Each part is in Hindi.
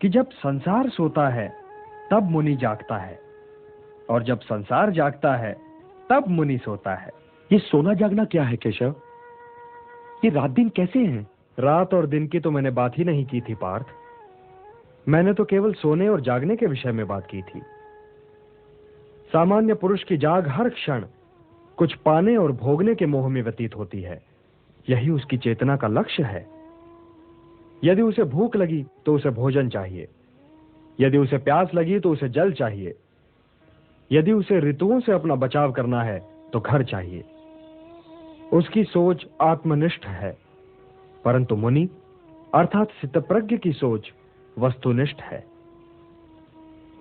कि जब संसार सोता है तब मुनि जागता है, और जब संसार जागता है तब मुनि सोता है। ये सोना जागना क्या है केशव? ये रात दिन कैसे हैं? रात और दिन की तो मैंने बात ही नहीं की थी पार्थ। मैंने तो केवल सोने और जागने के विषय में बात की थी। सामान्य पुरुष की जाग हर क्षण कुछ पाने और भोगने के मोह में व्यतीत होती है। यही उसकी चेतना का लक्ष्य है। यदि उसे भूख लगी तो उसे भोजन चाहिए, यदि उसे प्यास लगी तो उसे जल चाहिए, यदि उसे ऋतुओं से अपना बचाव करना है तो घर चाहिए। उसकी सोच आत्मनिष्ठ है, परंतु मुनि अर्थात स्थितप्रज्ञ की सोच वस्तुनिष्ठ है।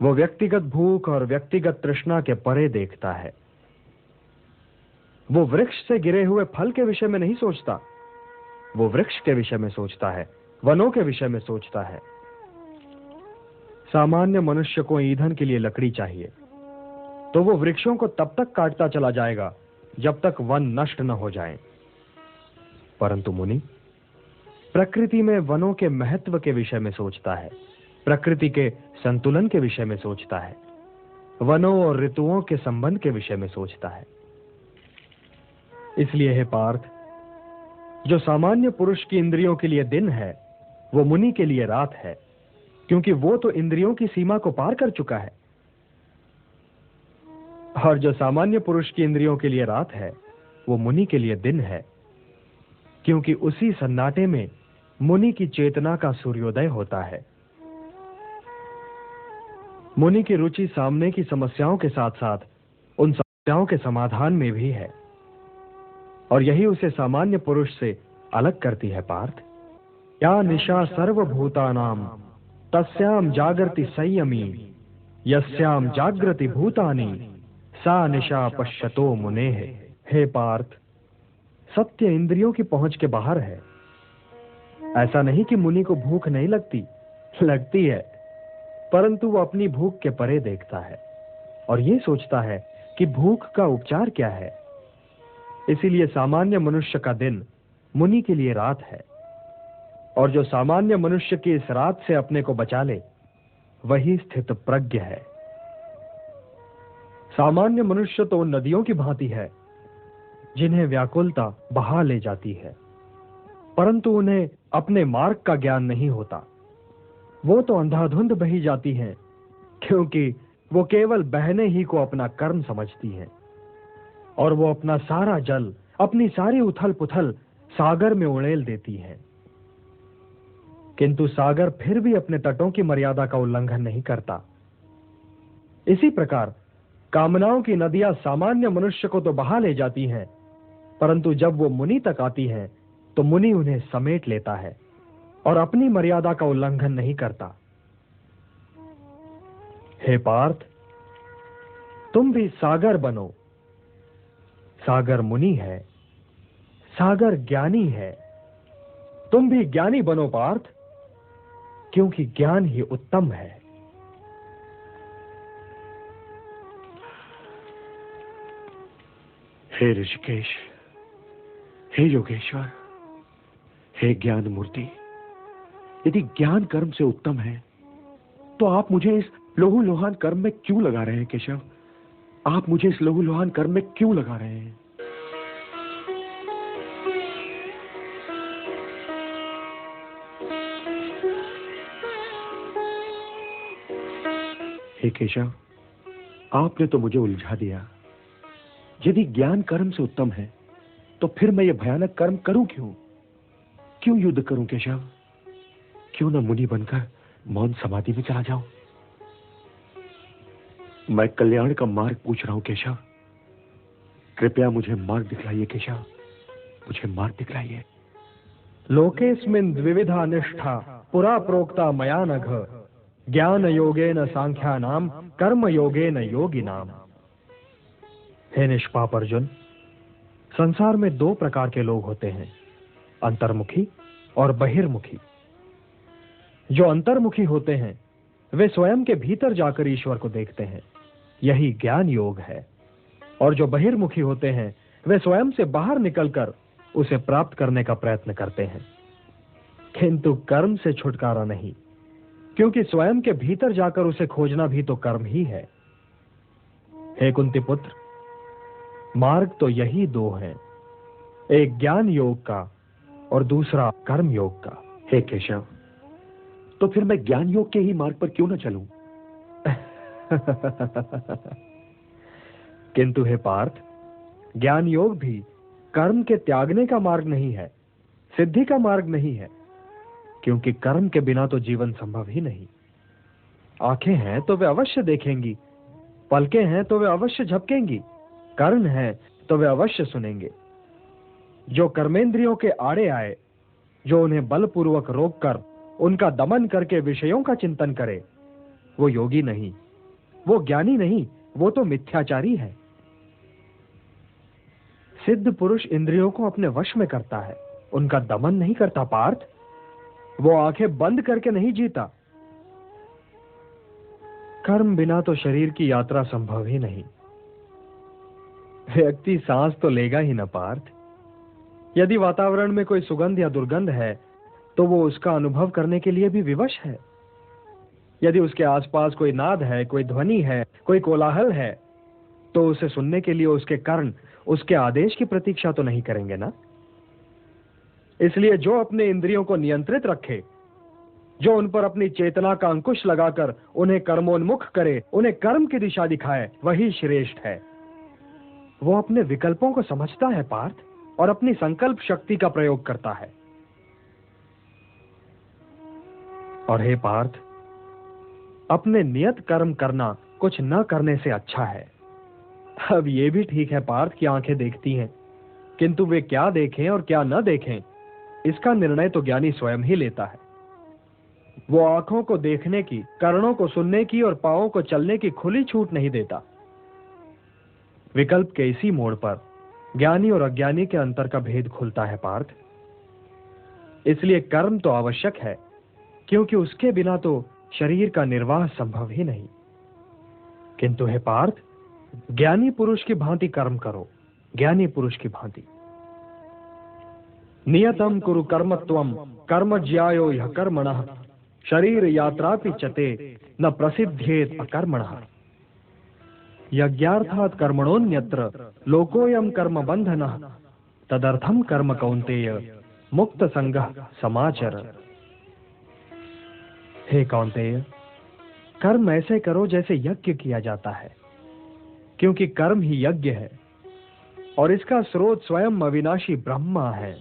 वो व्यक्तिगत भूख और व्यक्तिगत तृष्णा के परे देखता है। वो वृक्ष से गिरे हुए फल के विषय में नहीं सोचता, वो वृक्ष के विषय में सोचता है, वनों के विषय में सोचता है। सामान्य मनुष्य को ईंधन के लिए लकड़ी चाहिए, तो वो वृक्षों को तब तक काटता चला जाएगा जब तक वन नष्ट न हो जाएं। परंतु मुनि प्रकृति में वनों के महत्व के विषय में सोचता है, प्रकृति के संतुलन के विषय में सोचता है, वनों और ऋतुओं के संबंध के विषय में सोचता है। इसलिए हे पार्थ, जो सामान्य पुरुष की इंद्रियों के लिए दिन है वो मुनि के लिए रात है, क्योंकि वो तो इंद्रियों की सीमा को पार कर चुका है। और जो सामान्य पुरुष की इंद्रियों के लिए रात है वो मुनि के लिए दिन है, क्योंकि उसी सन्नाटे में मुनि की चेतना का सूर्योदय होता है। मुनि की रुचि सामने की समस्याओं के साथ साथ उन समस्याओं के समाधान में भी है, और यही उसे सामान्य पुरुष से अलग करती है पार्थ। या निशा सर्वभूतानाम तस्याम जागृति संयमी, यस्याम जागृति भूतानि सा निशा पश्यतो मुनेः। हे पार्थ, सत्य इंद्रियों की पहुंच के बाहर है। ऐसा नहीं कि मुनि को भूख नहीं लगती, लगती है, परंतु वो अपनी भूख के परे देखता है और ये सोचता है कि भूख का उपचार क्या है। इसीलिए सामान्य मनुष्य का दिन मुनि के लिए रात है, और जो सामान्य मनुष्य की इस रात से अपने को बचा ले वही स्थित प्रज्ञ है। सामान्य मनुष्य तो उन नदियों की भांति है जिन्हें व्याकुलता बहा ले जाती है, परंतु उन्हें अपने मार्ग का ज्ञान नहीं होता। वो तो अंधाधुंध बही जाती हैं, क्योंकि वो केवल बहने ही को अपना कर्म समझती हैं, और वो अपना सारा जल, अपनी सारी उथल पुथल सागर में उड़ेल देती हैं। किंतु सागर फिर भी अपने तटों की मर्यादा का उल्लंघन नहीं करता। इसी प्रकार कामनाओं की नदियां सामान्य मनुष्य को तो बहा ले जाती हैं, परंतु जब वो मुनि तक आती हैं तो मुनि उन्हें समेट लेता है और अपनी मर्यादा का उल्लंघन नहीं करता। हे पार्थ, तुम भी सागर बनो। सागर मुनि है, सागर ज्ञानी है। तुम भी ज्ञानी बनो पार्थ, क्योंकि ज्ञान ही उत्तम है। हे ऋषिकेश, हे योगेश्वर, हे ज्ञान मूर्ति, यदि ज्ञान कर्म से उत्तम है तो आप मुझे इस लोहूलुहान कर्म में क्यों लगा रहे हैं केशव? आप मुझे इस लोहूलुहान कर्म में क्यों लगा रहे हैं? हे केशव, आपने तो मुझे उलझा दिया। यदि ज्ञान कर्म से उत्तम है तो फिर मैं ये भयानक कर्म करूं क्यों? क्यों युद्ध करूं केशव? क्यों न मुनि बनकर मौन समाधि में चला जाऊं? मैं कल्याण का मार्ग पूछ रहा हूं केशव। कृपया मुझे मार्ग दिखलाइए केशव, मुझे मार्ग दिखलाइए। लोकेस्मिन् द्विविधा निष्ठा पुरा प्रोक्ता मया नघ, ज्ञान योगेन सांख्यानाम कर्म योगेन योगिनाम। हे निष्पाप अर्जुन, संसार में दो प्रकार के लोग होते हैं, अंतर्मुखी और बहिर्मुखी। जो अंतर्मुखी होते हैं वे स्वयं के भीतर जाकर ईश्वर को देखते हैं, यही ज्ञान योग है। और जो बहिर्मुखी होते हैं वे स्वयं से बाहर निकलकर उसे प्राप्त करने का प्रयत्न करते हैं, किंतु कर्म से छुटकारा नहीं, क्योंकि स्वयं के भीतर जाकर उसे खोजना भी तो कर्म ही है। हे कुंती पुत्र, मार्ग तो यही दो हैं, एक ज्ञान योग का और दूसरा कर्म योग का। हे केशव, तो फिर मैं ज्ञान योग के ही मार्ग पर क्यों न चलूं? किंतु हे पार्थ, ज्ञान योग भी कर्म के त्यागने का मार्ग नहीं है, सिद्धि का मार्ग नहीं है, क्योंकि कर्म के बिना तो जीवन संभव ही नहीं। आंखें हैं तो वे अवश्य देखेंगी, पलकें हैं तो वे अवश्य झपकेंगी, कान हैं तो वे अवश्य सुनेंगे। जो कर्मेंद्रियों के आड़े आए, जो उन्हें बलपूर्वक रोककर उनका दमन करके विषयों का चिंतन करे, वो योगी नहीं, वो ज्ञानी नहीं, वो तो मिथ्याचारी है। सिद्ध पुरुष इंद्रियों को अपने वश में करता है, उनका दमन नहीं करता पार्थ। वो आंखें बंद करके नहीं जीता। कर्म बिना तो शरीर की यात्रा संभव ही नहीं। व्यक्ति सांस तो लेगा ही ना पार्थ। यदि वातावरण में कोई सुगंध या दुर्गंध है तो वो उसका अनुभव करने के लिए भी विवश है। यदि उसके आसपास कोई नाद है, कोई ध्वनि है, कोई कोलाहल है, तो उसे सुनने के लिए उसके कर्ण उसके आदेश की प्रतीक्षा तो नहीं करेंगे ना। इसलिए जो अपने इंद्रियों को नियंत्रित रखे, जो उन पर अपनी चेतना का अंकुश लगाकर उन्हें कर्मोन्मुख करे, उन्हें कर्म की दिशा दिखाए, वही श्रेष्ठ है। वो अपने विकल्पों को समझता है पार्थ, और अपनी संकल्प शक्ति का प्रयोग करता है। और हे पार्थ, अपने नियत कर्म करना कुछ न करने से अच्छा है। अब ये भी ठीक है पार्थ कि आंखें देखती हैं, किंतु वे क्या देखें और क्या न देखें, इसका निर्णय तो ज्ञानी स्वयं ही लेता है। वो आंखों को देखने की, कर्णों को सुनने की और पांवों को चलने की खुली छूट नहीं देता। विकल्प के इसी मोड़ पर ज्ञानी और अज्ञानी के अंतर का भेद खुलता है पार्थ। इसलिए कर्म तो आवश्यक है, क्योंकि उसके बिना तो शरीर का निर्वाह संभव ही नहीं। किंतु हे पार्थ, ज्ञानी पुरुष की भांति कर्म करो, ज्ञानी पुरुष की भांति। नियतम कुरु कर्मत्वम कर्म ज्यायो ह्य कर्मणः शरीर यात्रापि चते न प्रसिद्धेत अकर्मणः। यज्ञार्थात् कर्मणोन्यत्र लोकोयम कर्म बंधनः तदर्थम कर्म कौन्तेय मुक्त संगः समाचर। हे कौन्तेय, कर्म ऐसे करो जैसे यज्ञ किया जाता है, क्योंकि कर्म ही यज्ञ है और इसका स्रोत स्वयं अविनाशी ब्रह्मा है।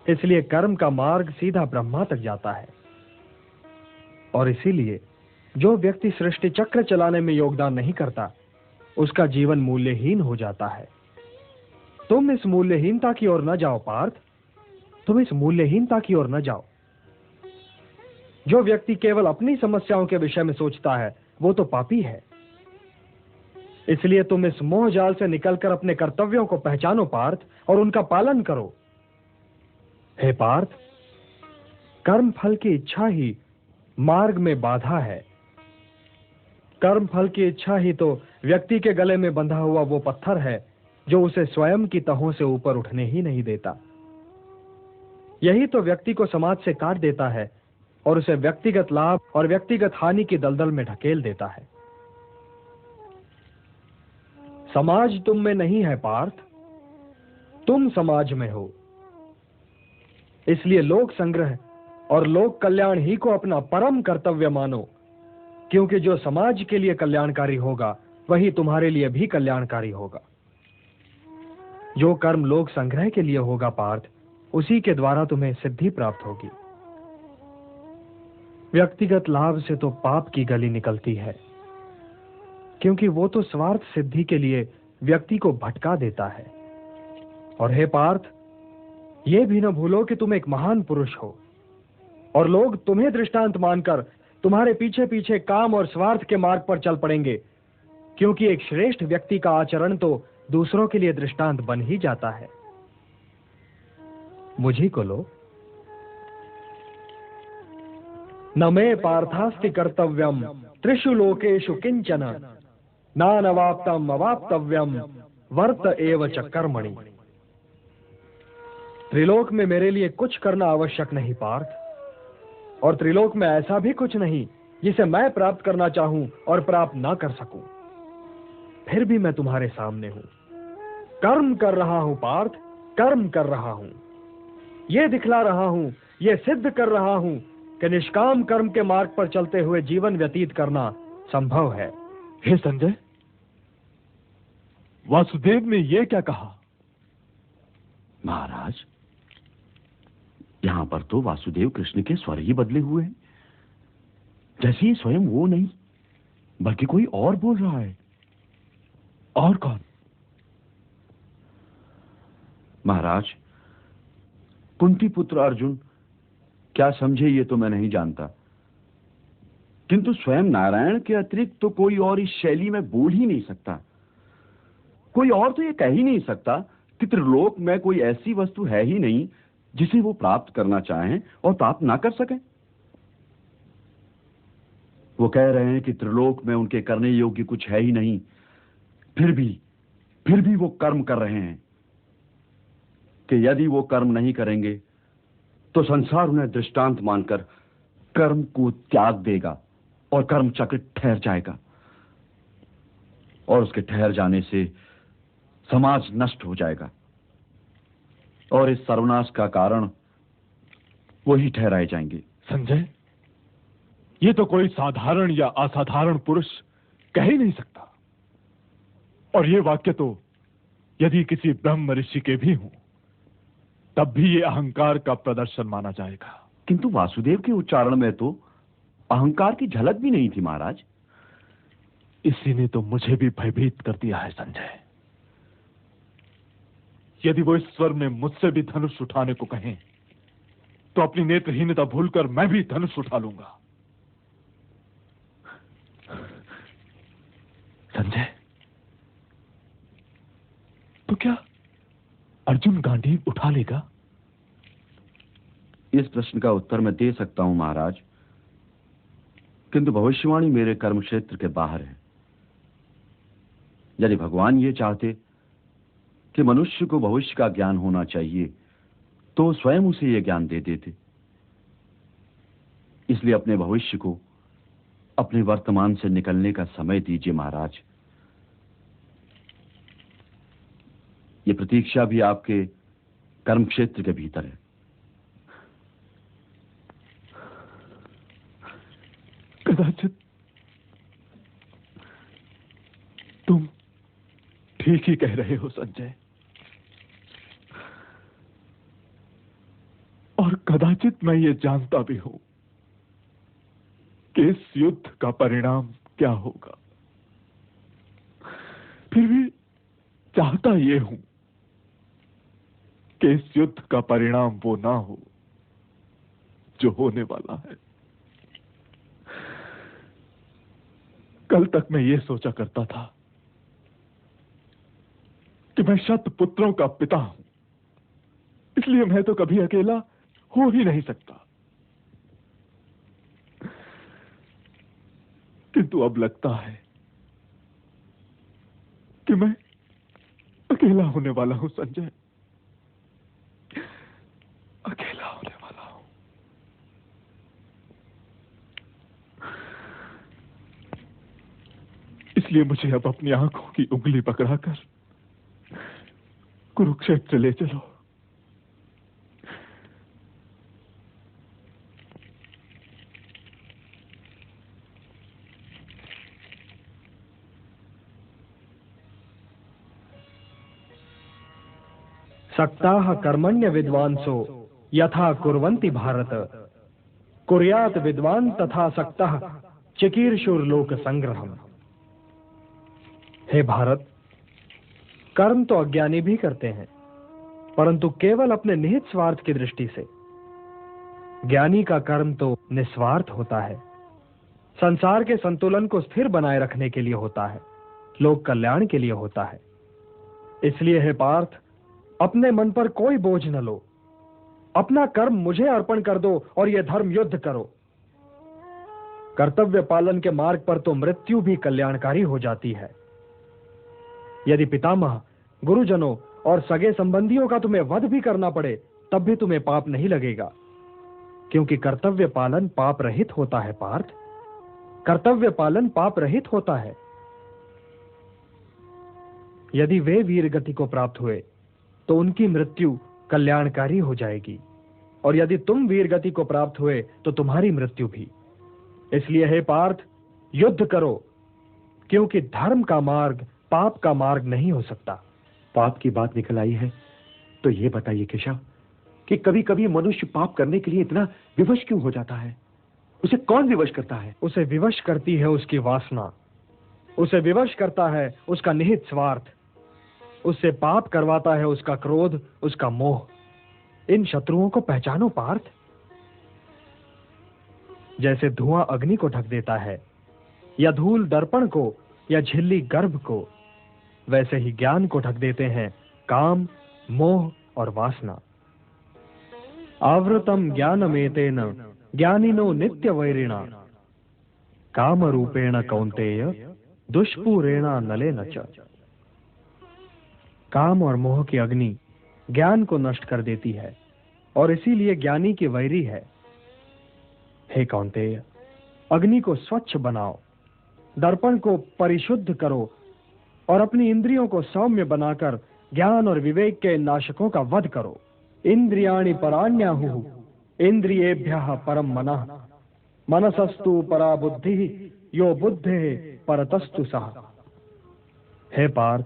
इसलिए कर्म का मार्ग सीधा ब्रह्मा तक जाता है। और इसीलिए जो व्यक्ति सृष्टि चक्र चलाने में योगदान नहीं करता, उसका जीवन मूल्यहीन हो जाता है। तुम इस मूल्यहीनता की ओर न जाओ पार्थ, तुम इस मूल्यहीनता की ओर न जाओ। जो व्यक्ति केवल अपनी समस्याओं के विषय में सोचता है, वो तो पापी है। इसलिए तुम इस मोह जाल से निकलकर अपने कर्तव्यों को पहचानो पार्थ, और उनका पालन करो। हे पार्थ, कर्म फल की इच्छा ही मार्ग में बाधा है। कर्म फल की इच्छा ही तो व्यक्ति के गले में बंधा हुआ वो पत्थर है जो उसे स्वयं की तहों से ऊपर उठने ही नहीं देता। यही तो व्यक्ति को समाज से काट देता है और उसे व्यक्तिगत लाभ और व्यक्तिगत हानि की दलदल में ढकेल देता है। समाज तुम में नहीं है पार्थ, तुम समाज में हो। इसलिए लोक संग्रह और लोक कल्याण ही को अपना परम कर्तव्य मानो, क्योंकि जो समाज के लिए कल्याणकारी होगा वही तुम्हारे लिए भी कल्याणकारी होगा। जो कर्म लोक संग्रह के लिए होगा पार्थ, उसी के द्वारा तुम्हें सिद्धि प्राप्त होगी। व्यक्तिगत लाभ से तो पाप की गली निकलती है, क्योंकि वो तो स्वार्थ सिद्धि के लिए व्यक्ति को भटका देता है। और हे पार्थ, ये भी न भूलो कि तुम एक महान पुरुष हो, और लोग तुम्हें दृष्टांत मानकर तुम्हारे पीछे पीछे काम और स्वार्थ के मार्ग पर चल पड़ेंगे, क्योंकि एक श्रेष्ठ व्यक्ति का आचरण तो दूसरों के लिए दृष्टांत बन ही जाता है। मुझी को लो। न मे पार्थास्ति कर्तव्यम त्रिषु लोकेषु किंचन नानवाप्तम अवाप्तव्यम वर्त एव च कर्मणि। त्रिलोक में मेरे लिए कुछ करना आवश्यक नहीं पार्थ, और त्रिलोक में ऐसा भी कुछ नहीं जिसे मैं प्राप्त करना चाहूं और प्राप्त ना कर सकूं। फिर भी मैं तुम्हारे सामने हूं, कर्म कर रहा हूं पार्थ, कर्म कर रहा हूं। ये दिखला रहा हूं, ये सिद्ध कर रहा हूं कि निष्काम कर्म के मार्ग पर चलते हुए जीवन व्यतीत करना संभव है। हे संजय, वासुदेव ने यह क्या कहा? महाराज, यहां पर तो वासुदेव कृष्ण के स्वर ही बदले हुए हैं, जैसे ही स्वयं वो नहीं बल्कि कोई और बोल रहा है। और कौन? महाराज, कुंती पुत्र अर्जुन क्या समझे ये तो मैं नहीं जानता, किंतु स्वयं नारायण के अतिरिक्त तो कोई और इस शैली में बोल ही नहीं सकता। कोई और तो ये कह ही नहीं सकता कि त्रिलोक में कोई ऐसी वस्तु है ही नहीं जिसे वो प्राप्त करना चाहें और प्राप्त ना कर सकें। वो कह रहे हैं कि त्रिलोक में उनके करने योग्य कुछ है ही नहीं, फिर भी वो कर्म कर रहे हैं कि यदि वो कर्म नहीं करेंगे तो संसार उन्हें दृष्टांत मानकर कर्म को त्याग देगा और कर्म चक्र ठहर जाएगा, और उसके ठहर जाने से समाज नष्ट हो जाएगा, और इस सर्वनाश का कारण वही ठहराए जाएंगे। संजय, ये तो कोई साधारण या असाधारण पुरुष कह ही नहीं सकता, और ये वाक्य तो यदि किसी ब्रह्म ऋषि के भी हों तब भी ये अहंकार का प्रदर्शन माना जाएगा। किंतु वासुदेव के उच्चारण में तो अहंकार की झलक भी नहीं थी महाराज। इसी ने तो मुझे भी भयभीत कर दिया है संजय। यदि वो ईश्वर में मुझसे भी धनुष उठाने को कहें तो अपनी नेत्रहीनता भूलकर मैं भी धनुष उठा लूंगा। संजय, तो क्या अर्जुन गांडीव उठा लेगा? इस प्रश्न का उत्तर मैं दे सकता हूं महाराज, किंतु भविष्यवाणी मेरे कर्म क्षेत्र के बाहर है। यदि भगवान ये चाहते कि मनुष्य को भविष्य का ज्ञान होना चाहिए तो स्वयं उसे यह ज्ञान दे देते। इसलिए अपने भविष्य को अपने वर्तमान से निकलने का समय दीजिए महाराज। ये प्रतीक्षा भी आपके कर्म क्षेत्र के भीतर है। कदाचित तुम ठीक ही कह रहे हो संजय, और कदाचित मैं ये जानता भी हूं कि इस युद्ध का परिणाम क्या होगा। फिर भी चाहता ये हूं कि इस युद्ध का परिणाम वो ना हो जो होने वाला है। कल तक मैं ये सोचा करता था कि मैं शत पुत्रों का पिता हूं, इसलिए मैं तो कभी अकेला हो ही नहीं सकता। किंतु अब लगता है कि मैं अकेला होने वाला हूं संजय, अकेला होने वाला हूं। इसलिए मुझे अब अपनी आंखों की उंगली पकड़ाकर कुरुक्षेत्र ले चलो। सक्ताः कर्मण्य विद्वांसो यथा कुर्वन्ति भारत, कुर्यात विद्वान तथा सक्तः चिकीर्षुर्लोक संग्रहम्। हे भारत, कर्म तो अज्ञानी भी करते हैं, परंतु केवल अपने निहित स्वार्थ की दृष्टि से। ज्ञानी का कर्म तो निस्वार्थ होता है, संसार के संतुलन को स्थिर बनाए रखने के लिए होता है, लोक कल्याण के लिए होता है। इसलिए हे पार्थ, अपने मन पर कोई बोझ न लो, अपना कर्म मुझे अर्पण कर दो और यह धर्म युद्ध करो। कर्तव्य पालन के मार्ग पर तो मृत्यु भी कल्याणकारी हो जाती है। यदि पितामह, गुरुजनों और सगे संबंधियों का तुम्हें वध भी करना पड़े तब भी तुम्हें पाप नहीं लगेगा, क्योंकि कर्तव्य पालन पाप रहित होता है पार्थ। कर्तव्य पालन पाप रहित होता है। यदि वे वीर गति को प्राप्त हुए तो उनकी मृत्यु कल्याणकारी हो जाएगी, और यदि तुम वीर गति को प्राप्त हुए तो तुम्हारी मृत्यु भी। इसलिए हे पार्थ, युद्ध करो, क्योंकि धर्म का मार्ग पाप का मार्ग नहीं हो सकता। पाप की बात निकल आई है तो यह बताइए केशव कि कभी कभी मनुष्य पाप करने के लिए इतना विवश क्यों हो जाता है? उसे कौन विवश करता है? उसे विवश करती है उसकी वासना, उसे विवश करता है उसका निहित स्वार्थ, उससे पाप करवाता है उसका क्रोध, उसका मोह। इन शत्रुओं को पहचानो पार्थ। जैसे धुआं अग्नि को ढक देता है, या धूल दर्पण को, या झिल्ली गर्भ को, वैसे ही ज्ञान को ढक देते हैं काम, मोह और वासना। आवृतम ज्ञानमेतेन ज्ञानिनो नित्य वैरिणा काम रूपेण कौन्तेय दुष्पूरेण नलेन च। काम और मोह की अग्नि ज्ञान को नष्ट कर देती है और इसीलिए ज्ञानी की वैरी है। हे कौन्तेय, अग्नि को स्वच्छ बनाओ, दर्पण को परिशुद्ध करो और अपनी इंद्रियों को सौम्य बनाकर ज्ञान और विवेक के नाशकों का वध करो। इंद्रियाणि पराण्याहुः इंद्रियेभ्यः परम मनः मनसस्तु परा बुद्धिः यो बुद्धेः परतस्तु सः। हे पार्थ,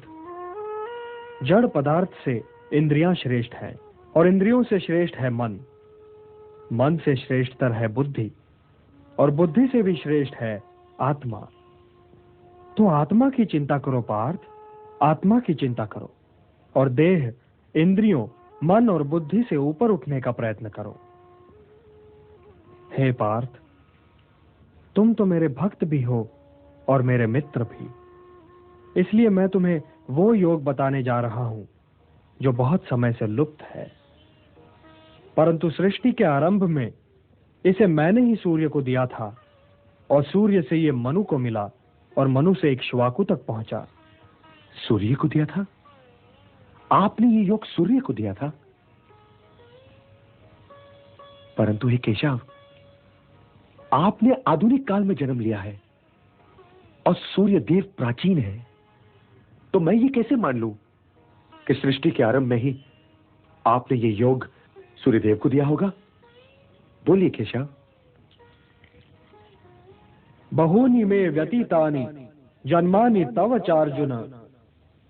जड़ पदार्थ से इंद्रियां श्रेष्ठ हैं और इंद्रियों से श्रेष्ठ है मन, मन से श्रेष्ठतर है बुद्धि और बुद्धि से भी श्रेष्ठ है आत्मा। तो आत्मा की चिंता करो पार्थ, आत्मा की चिंता करो और देह, इंद्रियों, मन और बुद्धि से ऊपर उठने का प्रयत्न करो। हे पार्थ, तुम तो मेरे भक्त भी हो और मेरे मित्र भी, इसलिए मैं तुम्हें वो योग बताने जा रहा हूं जो बहुत समय से लुप्त है, परंतु सृष्टि के आरंभ में इसे मैंने ही सूर्य को दिया था और सूर्य से ये मनु को मिला और मनु से इक्ष्वाकु तक पहुंचा। सूर्य को दिया था? आपने ये योग सूर्य को दिया था? परंतु हे केशव, आपने आधुनिक काल में जन्म लिया है और सूर्य देव प्राचीन है, तो मैं ये कैसे मान लूं कि सृष्टि के आरंभ में ही आपने ये योग सूर्यदेव को दिया होगा? बोलिए केशव। बहूनि मे व्यतीतानि जन्मानि तव चार्जुन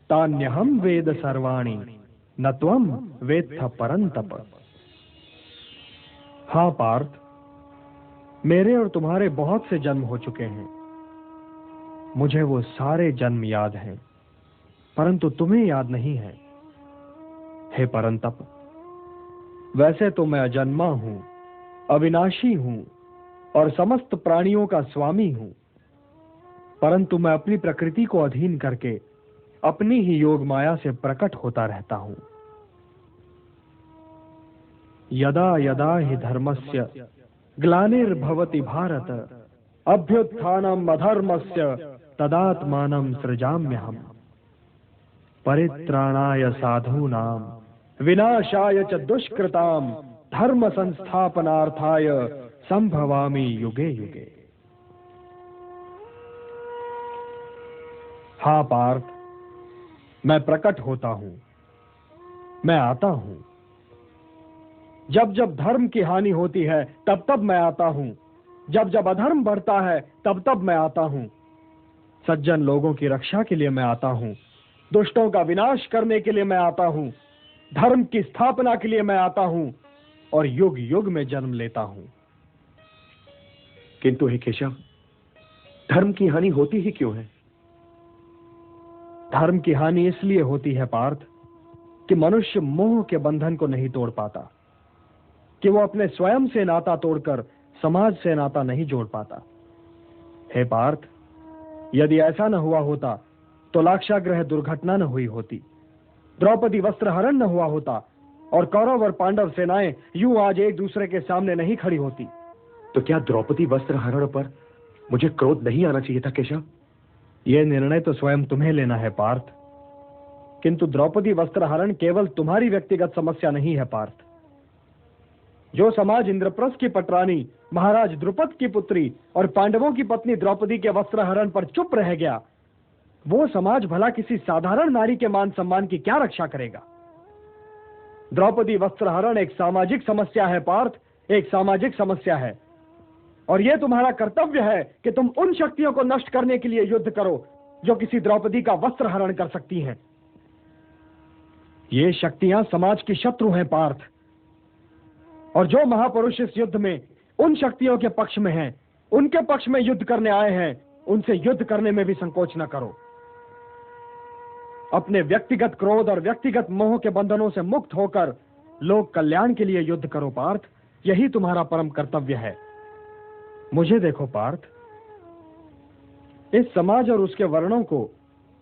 तान्यहं वेद सर्वाणि न त्वं वेत्थ परंतप। हाँ पार्थ, मेरे और तुम्हारे बहुत से जन्म हो चुके हैं, मुझे वो सारे जन्म याद हैं, परंतु तुम्हें याद नहीं है। हे परंतप, वैसे तो मैं अजन्मा हूं, अविनाशी हूं और समस्त प्राणियों का स्वामी हूं, परंतु मैं अपनी प्रकृति को अधीन करके अपनी ही योग माया से प्रकट होता रहता हूं। यदा यदा हि धर्मस्य ग्लानिर्भवति भारत अभ्युत्थानम् अधर्मस्य तदात्मानं सृजाम्यहम् परित्राणाय साधूनां विनाशाय च दुष्कृतां धर्म संस्थापनार्थाय संभवामि युगे युगे। हाँ पार्थ, मैं प्रकट होता हूं, मैं आता हूं। जब जब धर्म की हानि होती है तब तब मैं आता हूं, जब जब अधर्म बढ़ता है तब तब मैं आता हूं। सज्जन लोगों की रक्षा के लिए मैं आता हूं, दुष्टों का विनाश करने के लिए मैं आता हूं, धर्म की स्थापना के लिए मैं आता हूं और युग युग में जन्म लेता हूं। किंतु हे केशव, धर्म की हानि होती ही क्यों है? धर्म की हानि इसलिए होती है पार्थ कि मनुष्य मोह के बंधन को नहीं तोड़ पाता, कि वो अपने स्वयं से नाता तोड़कर समाज से नाता नहीं जोड़ पाता। हे पार्थ, यदि ऐसा न हुआ होता तो लाक्षागृह दुर्घटना न हुई होती, द्रौपदी वस्त्रहरण न हुआ होता और कौरव और पांडव सेनाएं यूं आज एक दूसरे के सामने नहीं खड़ी होती। तो क्या द्रौपदी वस्त्रहरण पर मुझे क्रोध नहीं आना चाहिए था केशव? यह निर्णय तो स्वयं तुम्हें लेना है पार्थ, किंतु द्रौपदी वस्त्रहरण केवल तुम्हारी व्यक्तिगत समस्या नहीं है पार्थ। जो समाज इंद्रप्रस्थ की पटरानी महाराज द्रुपद की पुत्री और पांडवों की पत्नी द्रौपदी के वस्त्रहरण पर चुप रह गया, वो समाज भला किसी साधारण नारी के मान सम्मान की क्या रक्षा करेगा? द्रौपदी वस्त्रहरण एक सामाजिक समस्या है पार्थ, एक सामाजिक समस्या है, और यह तुम्हारा कर्तव्य है कि तुम उन शक्तियों को नष्ट करने के लिए युद्ध करो जो किसी द्रौपदी का वस्त्रहरण कर सकती हैं। ये शक्तियां समाज की शत्रु हैं पार्थ, और जो महापुरुष इस युद्ध में उन शक्तियों के पक्ष में हैं, उनके पक्ष में युद्ध करने आए हैं, उनसे युद्ध करने में भी संकोच न करो। अपने व्यक्तिगत क्रोध और व्यक्तिगत मोह के बंधनों से मुक्त होकर लोक कल्याण के लिए युद्ध करो पार्थ, यही तुम्हारा परम कर्तव्य है। मुझे देखो पार्थ, इस समाज और उसके वर्णों को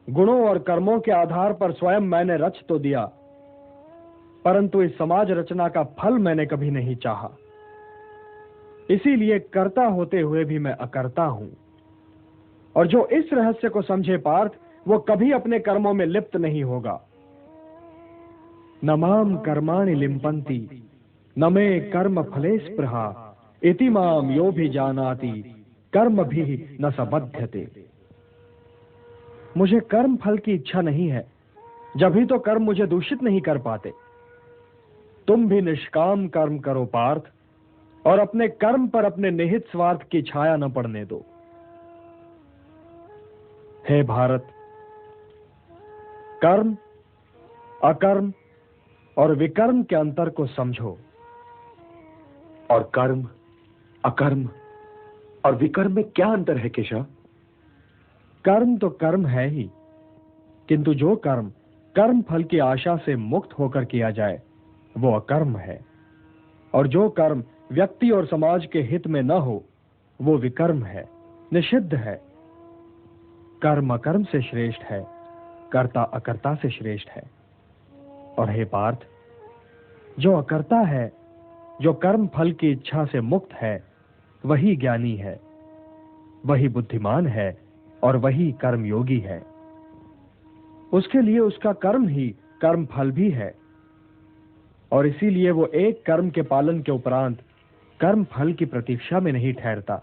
गुणों और कर्मों के आधार पर स्वयं मैंने रच तो दिया, परंतु इस समाज रचना का फल मैंने कभी नहीं चाहा। इसीलिए कर्ता होते हुए भी मैं अकर्ता हूं, और जो इस रहस्य को समझे पार्थ, वो कभी अपने कर्मों में लिप्त नहीं होगा। न माम कर्माणि लिम्पन्ति न मे कर्म फले स्पृहा इति माम यो भी जानाति कर्म भी न सबध्यते। मुझे कर्म फल की इच्छा नहीं है, जब ही तो कर्म मुझे दूषित नहीं कर पाते। तुम भी निष्काम कर्म करो पार्थ, और अपने कर्म पर अपने निहित स्वार्थ की छाया न पड़ने दो। हे भारत, कर्म, अकर्म और विकर्म के अंतर को समझो। और कर्म, अकर्म और विकर्म में क्या अंतर है केशव? कर्म तो कर्म है ही, किंतु जो कर्म कर्म फल की आशा से मुक्त होकर किया जाए वो अकर्म है, और जो कर्म व्यक्ति और समाज के हित में न हो वो विकर्म है, निषिद्ध है। कर्म अकर्म से श्रेष्ठ है, कर्ता अकर्ता से श्रेष्ठ है। और हे पार्थ, जो अकर्ता है, जो कर्म फल की इच्छा से मुक्त है, वही ज्ञानी है, वही बुद्धिमान है, और वही कर्मयोगी है। उसके लिए उसका कर्म ही कर्म फल भी है, और इसीलिए वो एक कर्म के पालन के उपरांत कर्म फल की प्रतीक्षा में नहीं ठहरता,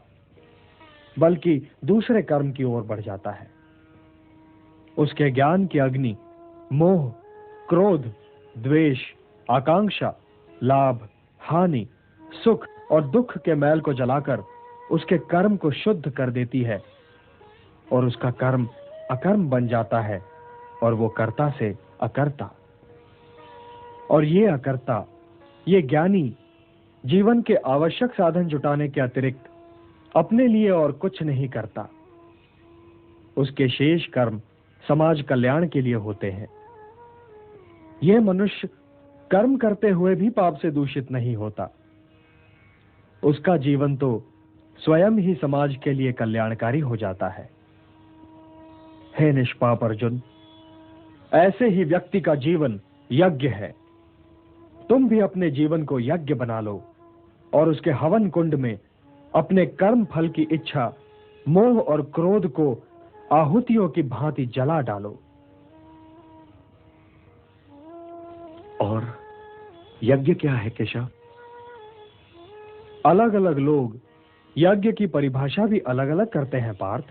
बल्कि दूसरे कर्म की ओर बढ़ जाता है। उसके ज्ञान की अग्नि मोह, क्रोध, द्वेष, आकांक्षा, लाभ, हानि, सुख और दुख के मैल को जलाकर उसके कर्म को शुद्ध कर देती है, और उसका कर्म अकर्म बन जाता है, और वो कर्ता से अकर्ता। और ये अकर्ता, ये ज्ञानी जीवन के आवश्यक साधन जुटाने के अतिरिक्त अपने लिए और कुछ नहीं करता। उसके शेष कर्म समाज कल्याण के लिए होते हैं। यह मनुष्य कर्म करते हुए भी पाप से दूषित नहीं होता। उसका जीवन तो स्वयं ही समाज के लिए कल्याणकारी हो जाता है। हे निष्पाप अर्जुन, ऐसे ही व्यक्ति का जीवन यज्ञ है। तुम भी अपने जीवन को यज्ञ बना लो, और उसके हवन कुंड में अपने कर्म फल की इच्छा, मोह और क्रोध को आहुतियों की भांति जला डालो। और यज्ञ क्या है केशव? अलग अलग लोग यज्ञ की परिभाषा भी अलग अलग करते हैं पार्थ।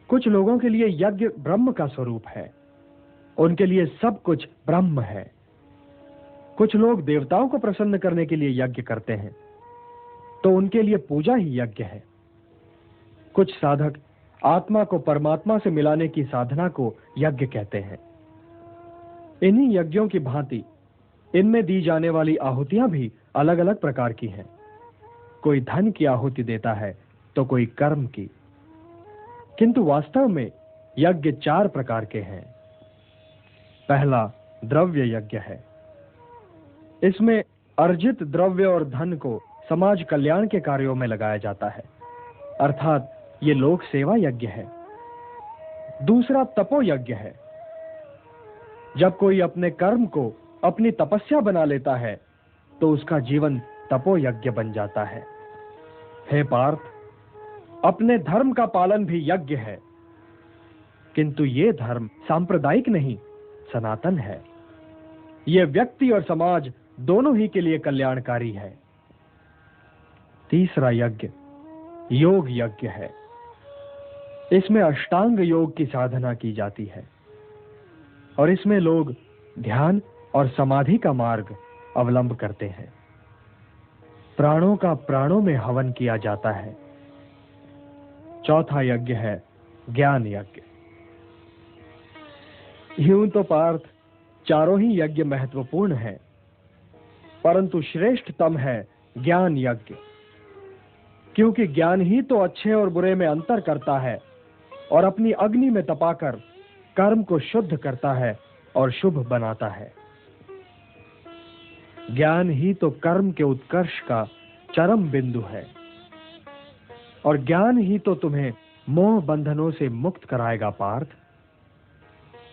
कुछ लोगों के लिए यज्ञ ब्रह्म का स्वरूप है, उनके लिए सब कुछ ब्रह्म है। कुछ लोग देवताओं को प्रसन्न करने के लिए यज्ञ करते हैं, तो उनके लिए पूजा ही यज्ञ है। कुछ साधक आत्मा को परमात्मा से मिलाने की साधना को यज्ञ कहते हैं। इन्हीं यज्ञों की भांति इनमें दी जाने वाली आहुतियां भी अलग अलग प्रकार की हैं। कोई धन की आहुति देता है तो कोई कर्म की, किंतु वास्तव में यज्ञ 4 प्रकार के हैं। पहला द्रव्य यज्ञ है। इसमें अर्जित द्रव्य और धन को समाज कल्याण के कार्यों में लगाया जाता है, अर्थात ये लोक सेवा यज्ञ है। दूसरा तपो यज्ञ है। जब कोई अपने कर्म को अपनी तपस्या बना लेता है तो उसका जीवन तपो यज्ञ बन जाता है। हे पार्थ, अपने धर्म का पालन भी यज्ञ है, किंतु ये धर्म सांप्रदायिक नहीं, सनातन है। ये व्यक्ति और समाज दोनों ही के लिए कल्याणकारी है। तीसरा यज्ञ योग यज्ञ है। इसमें अष्टांग योग की साधना की जाती है और इसमें लोग ध्यान और समाधि का मार्ग अवलंब करते हैं। प्राणों का प्राणों में हवन किया जाता है। चौथा यज्ञ है ज्ञान यज्ञ। यूं तो पार्थ चारों ही यज्ञ महत्वपूर्ण हैं, परंतु श्रेष्ठतम है ज्ञान यज्ञ, क्योंकि ज्ञान ही तो अच्छे और बुरे में अंतर करता है और अपनी अग्नि में तपाकर कर्म को शुद्ध करता है और शुभ बनाता है। ज्ञान ही तो कर्म के उत्कर्ष का चरम बिंदु है और ज्ञान ही तो तुम्हें मोह बंधनों से मुक्त कराएगा पार्थ।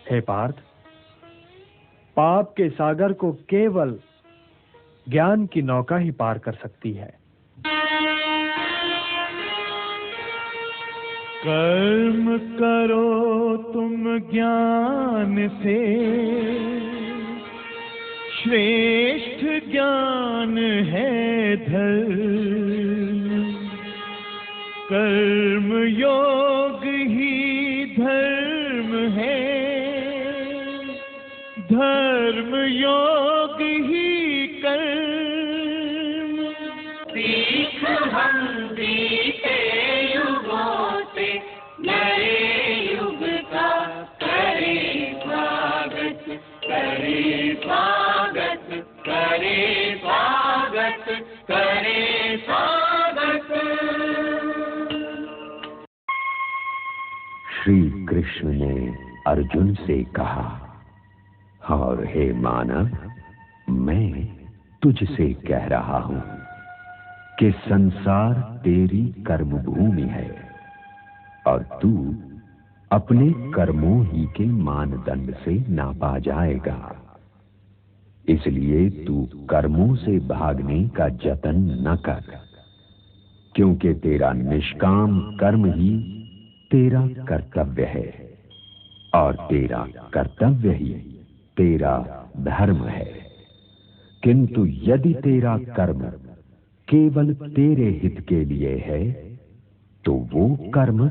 हे पार्थ, पाप के सागर को केवल ज्ञान की नौका ही पार कर सकती है। कर्म करो तुम ज्ञान से, श्रेष्ठ ज्ञान है धर्म। कर्म योग ही धर्म है, धर्म योग ही कर्म। सीख हम बीते युगों से, नए युग का करे स्वागत, करे स्वागत, करे स्वागत, करे स्वागत। श्री कृष्ण ने अर्जुन से कहा, और हे मानव, मैं तुझसे कह रहा हूं कि संसार तेरी कर्मभूमि है और तू अपने कर्मों ही के मानदंड से नापा जाएगा। इसलिए तू कर्मों से भागने का जतन न कर, क्योंकि तेरा निष्काम कर्म ही तेरा कर्तव्य है और तेरा कर्तव्य ही तेरा धर्म है। किंतु यदि तेरा कर्म केवल तेरे हित के लिए है तो वो कर्म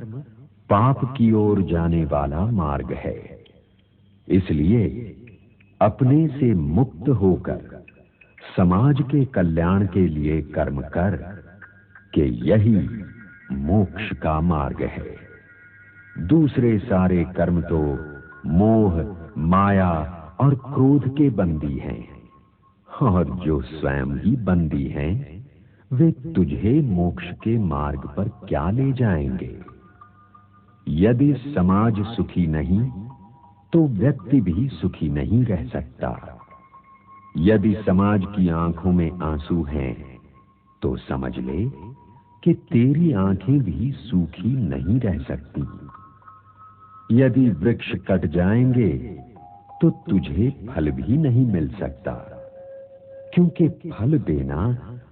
पाप की ओर जाने वाला मार्ग है। इसलिए अपने से मुक्त होकर समाज के कल्याण के लिए कर्म कर, कि यही मोक्ष का मार्ग है। दूसरे सारे कर्म तो मोह, माया और क्रोध के बंदी हैं, और जो स्वयं ही बंदी हैं, वे तुझे मोक्ष के मार्ग पर क्या ले जाएंगे। यदि समाज सुखी नहीं तो व्यक्ति भी सुखी नहीं रह सकता। यदि समाज की आंखों में आंसू हैं तो समझ ले कि तेरी आंखें भी सूखी नहीं रह सकती। यदि वृक्ष कट जाएंगे तो तुझे फल भी नहीं मिल सकता, क्योंकि फल देना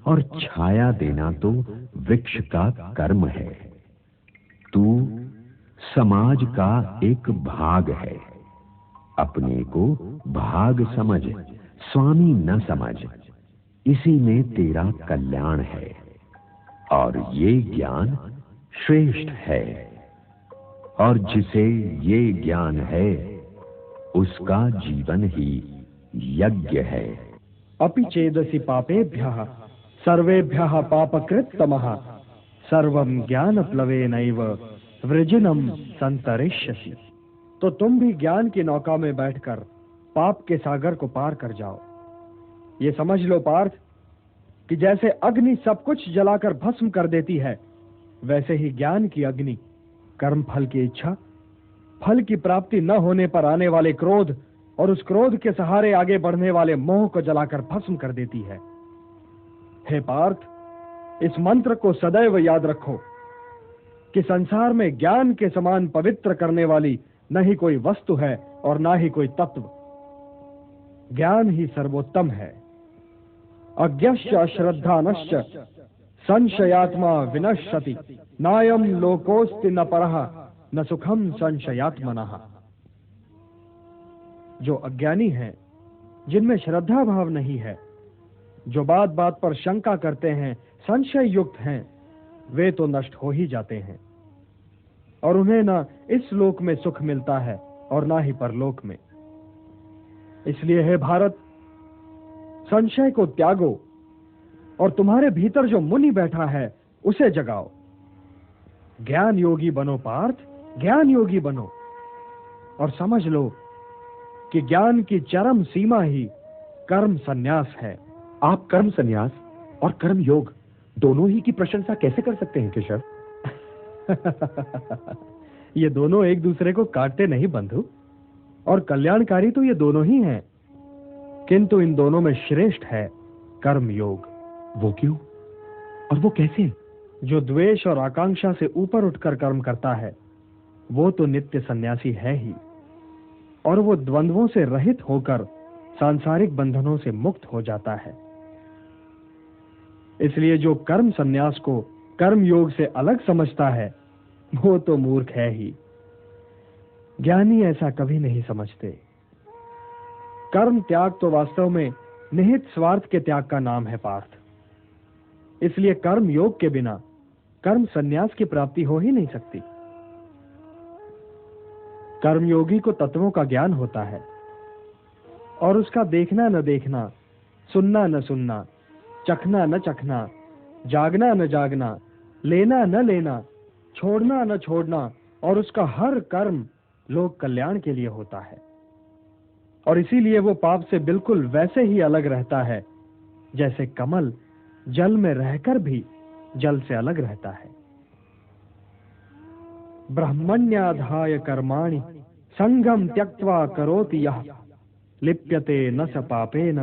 और छाया देना तो वृक्ष का कर्म है। तू समाज का एक भाग है। अपने को भाग समझ, स्वामी न समझ। इसी में तेरा कल्याण है और ये ज्ञान श्रेष्ठ है। और जिसे ये ज्ञान है उसका जीवन ही यज्ञ है। अपि चेदसि पापेभ्यः सर्वेभ्यः पापकृत्तमः सर्वं ज्ञानप्लवेनैव वृजिनं संतरिष्यसि। तो तुम भी ज्ञान की नौका में बैठकर पाप के सागर को पार कर जाओ। ये समझ लो पार्थ कि जैसे अग्नि सब कुछ जलाकर भस्म कर देती है, वैसे ही ज्ञान की अग्नि कर्म फल की इच्छा, फल की प्राप्ति न होने पर आने वाले क्रोध और उस क्रोध के सहारे आगे बढ़ने वाले मोह को जलाकर भस्म कर देती है। हे पार्थ, इस मंत्र को सदैव याद रखो कि संसार में ज्ञान के समान पवित्र करने वाली न ही कोई वस्तु है और न ही कोई तत्व। ज्ञान ही सर्वोत्तम है। अज्ञश्च अश्रद्धानश्च संशयात्मा विनश्यति, नायम लोकोस्ति न परः न सुखम संशयात्मनः। जो अज्ञानी हैं, जिनमें श्रद्धा भाव नहीं है, जो बात बात पर शंका करते हैं, संशय युक्त हैं, वे तो नष्ट हो ही जाते हैं और उन्हें ना इस लोक में सुख मिलता है और ना ही परलोक में। इसलिए हे भारत, संशय को त्यागो और तुम्हारे भीतर जो मुनि बैठा है उसे जगाओ। ज्ञान योगी बनो पार्थ, ज्ञान योगी बनो और समझ लो कि ज्ञान की चरम सीमा ही कर्म संन्यास है। आप कर्म संन्यास और कर्म योग दोनों ही की प्रशंसा कैसे कर सकते हैं केशव? ये दोनों एक दूसरे को काटते नहीं बंधु, और कल्याणकारी तो ये दोनों ही हैं, किंतु इन दोनों में श्रेष्ठ है कर्म योग। वो क्यों और वो कैसे? जो द्वेष और आकांक्षा से ऊपर उठकर कर्म करता है वो तो नित्य सन्यासी है ही, और वो द्वंद्वों से रहित होकर सांसारिक बंधनों से मुक्त हो जाता है। इसलिए जो कर्म संन्यास को कर्म योग से अलग समझता है वो तो मूर्ख है ही। ज्ञानी ऐसा कभी नहीं समझते। कर्म त्याग तो वास्तव में निहित स्वार्थ के त्याग का नाम है पार्थ। इसलिए कर्म योग के बिना कर्म संन्यास की प्राप्ति हो ही नहीं सकती। कर्मयोगी को तत्वों का ज्ञान होता है और उसका देखना न देखना, सुनना न सुनना, चखना न चखना, जागना न जागना, लेना न लेना, छोड़ना न छोड़ना और उसका हर कर्म लोक कल्याण के लिए होता है। और इसीलिए वो पाप से बिल्कुल वैसे ही अलग रहता है जैसे कमल जल में रहकर भी जल से अलग रहता है। ब्रह्मण्याधाय कर्माणि संगम त्यक्त्वा करोति यः लिप्यते न स पापेन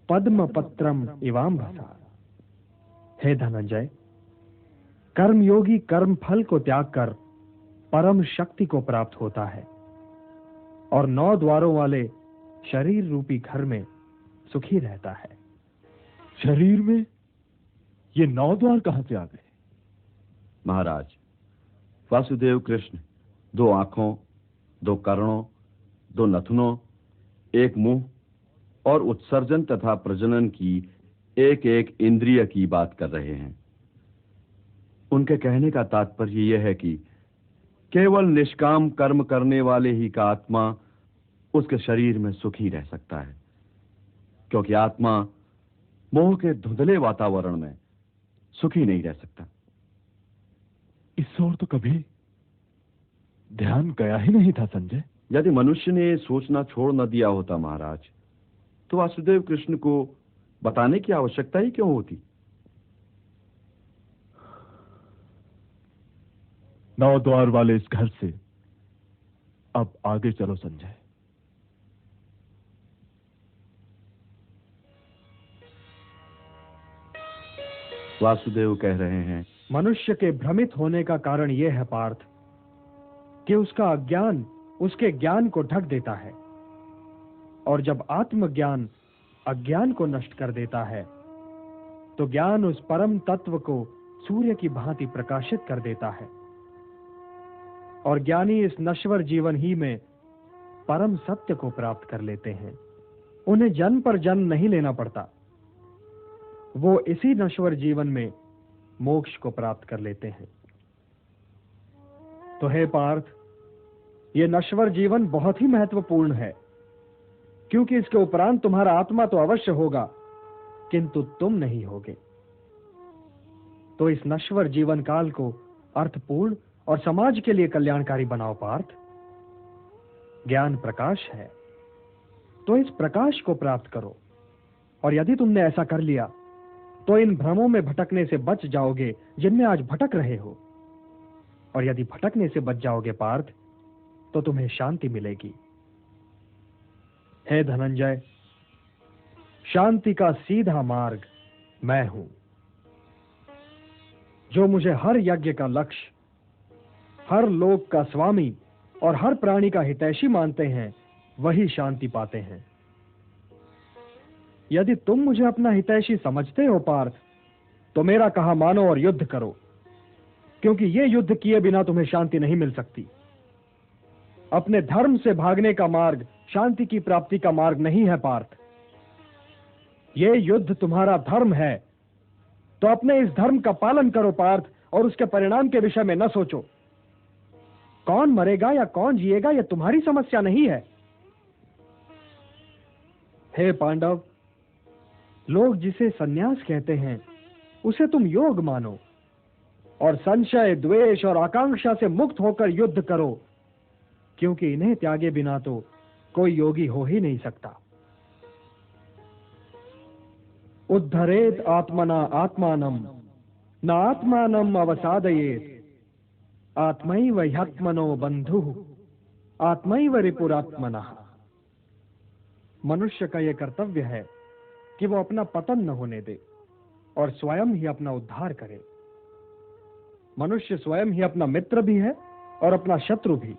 पद्म पत्रम इवाम्भसा। हे धनंजय, कर्मयोगी कर्म फल को त्याग कर परम शक्ति को प्राप्त होता है और 9 द्वारों वाले शरीर रूपी घर में सुखी रहता है। शरीर में ये 9 द्वार कहां से आ गए? महाराज, वासुदेव कृष्ण 2 आंखों, 2 कर्णों, 2 नथुनों, 1 मुंह और उत्सर्जन तथा प्रजनन की एक इंद्रिय की बात कर रहे हैं। उनके कहने का तात्पर्य यह है कि केवल निष्काम कर्म करने वाले ही का आत्मा उसके शरीर में सुखी रह सकता है, क्योंकि आत्मा मोह के धुंधले वातावरण में सुखी नहीं रह सकता। इस ओर तो कभी ध्यान गया ही नहीं था संजय। यदि मनुष्य ने सोचना छोड़ न दिया होता महाराज, तो वासुदेव कृष्ण को बताने की आवश्यकता ही क्यों होती? 9 द्वार वाले इस घर से अब आगे चलो संजय। वासुदेव कह रहे हैं, मनुष्य के भ्रमित होने का कारण यह है पार्थ कि उसका अज्ञान उसके ज्ञान को ढक देता है, और जब आत्मज्ञान अज्ञान को नष्ट कर देता है तो ज्ञान उस परम तत्व को सूर्य की भांति प्रकाशित कर देता है, और ज्ञानी इस नश्वर जीवन ही में परम सत्य को प्राप्त कर लेते हैं। उन्हें जन्म पर जन्म नहीं लेना पड़ता, वो इसी नश्वर जीवन में मोक्ष को प्राप्त कर लेते हैं। तो हे पार्थ, ये नश्वर जीवन बहुत ही महत्वपूर्ण है, क्योंकि इसके उपरांत तुम्हारा आत्मा तो अवश्य होगा, किंतु तुम नहीं होगे। तो इस नश्वर जीवन काल को अर्थपूर्ण और समाज के लिए कल्याणकारी बनाओ पार्थ। ज्ञान प्रकाश है, तो इस प्रकाश को प्राप्त करो, और यदि तुमने ऐसा कर लिया तो इन भ्रमों में भटकने से बच जाओगे जिनमें आज भटक रहे हो, और यदि भटकने से बच जाओगे पार्थ तो तुम्हें शांति मिलेगी। हे धनंजय, शांति का सीधा मार्ग मैं हूं। जो मुझे हर यज्ञ का लक्ष्य, हर लोक का स्वामी और हर प्राणी का हितैषी मानते हैं, वही शांति पाते हैं। यदि तुम मुझे अपना हितैषी समझते हो पार्थ, तो मेरा कहा मानो और युद्ध करो, क्योंकि ये युद्ध किए बिना तुम्हें शांति नहीं मिल सकती। अपने धर्म से भागने का मार्ग शांति की प्राप्ति का मार्ग नहीं है पार्थ। ये युद्ध तुम्हारा धर्म है, तो अपने इस धर्म का पालन करो पार्थ, और उसके परिणाम के विषय में न सोचो। कौन मरेगा या कौन जिएगा यह तुम्हारी समस्या नहीं है। हे पांडव, लोग जिसे सन्यास कहते हैं उसे तुम योग मानो, और संशय, द्वेष और आकांक्षा से मुक्त होकर युद्ध करो, क्योंकि इन्हें त्यागे बिना तो कोई योगी हो ही नहीं सकता। उद्धरेत आत्मना आत्मानम न आत्मानम अवसादयेत आत्मैव ह्यात्मनो बंधुः आत्मैव रिपुरात्मनः। मनुष्य का यह कर्तव्य है कि वो अपना पतन न होने दे और स्वयं ही अपना उद्धार करे। मनुष्य स्वयं ही अपना मित्र भी है और अपना शत्रु भी।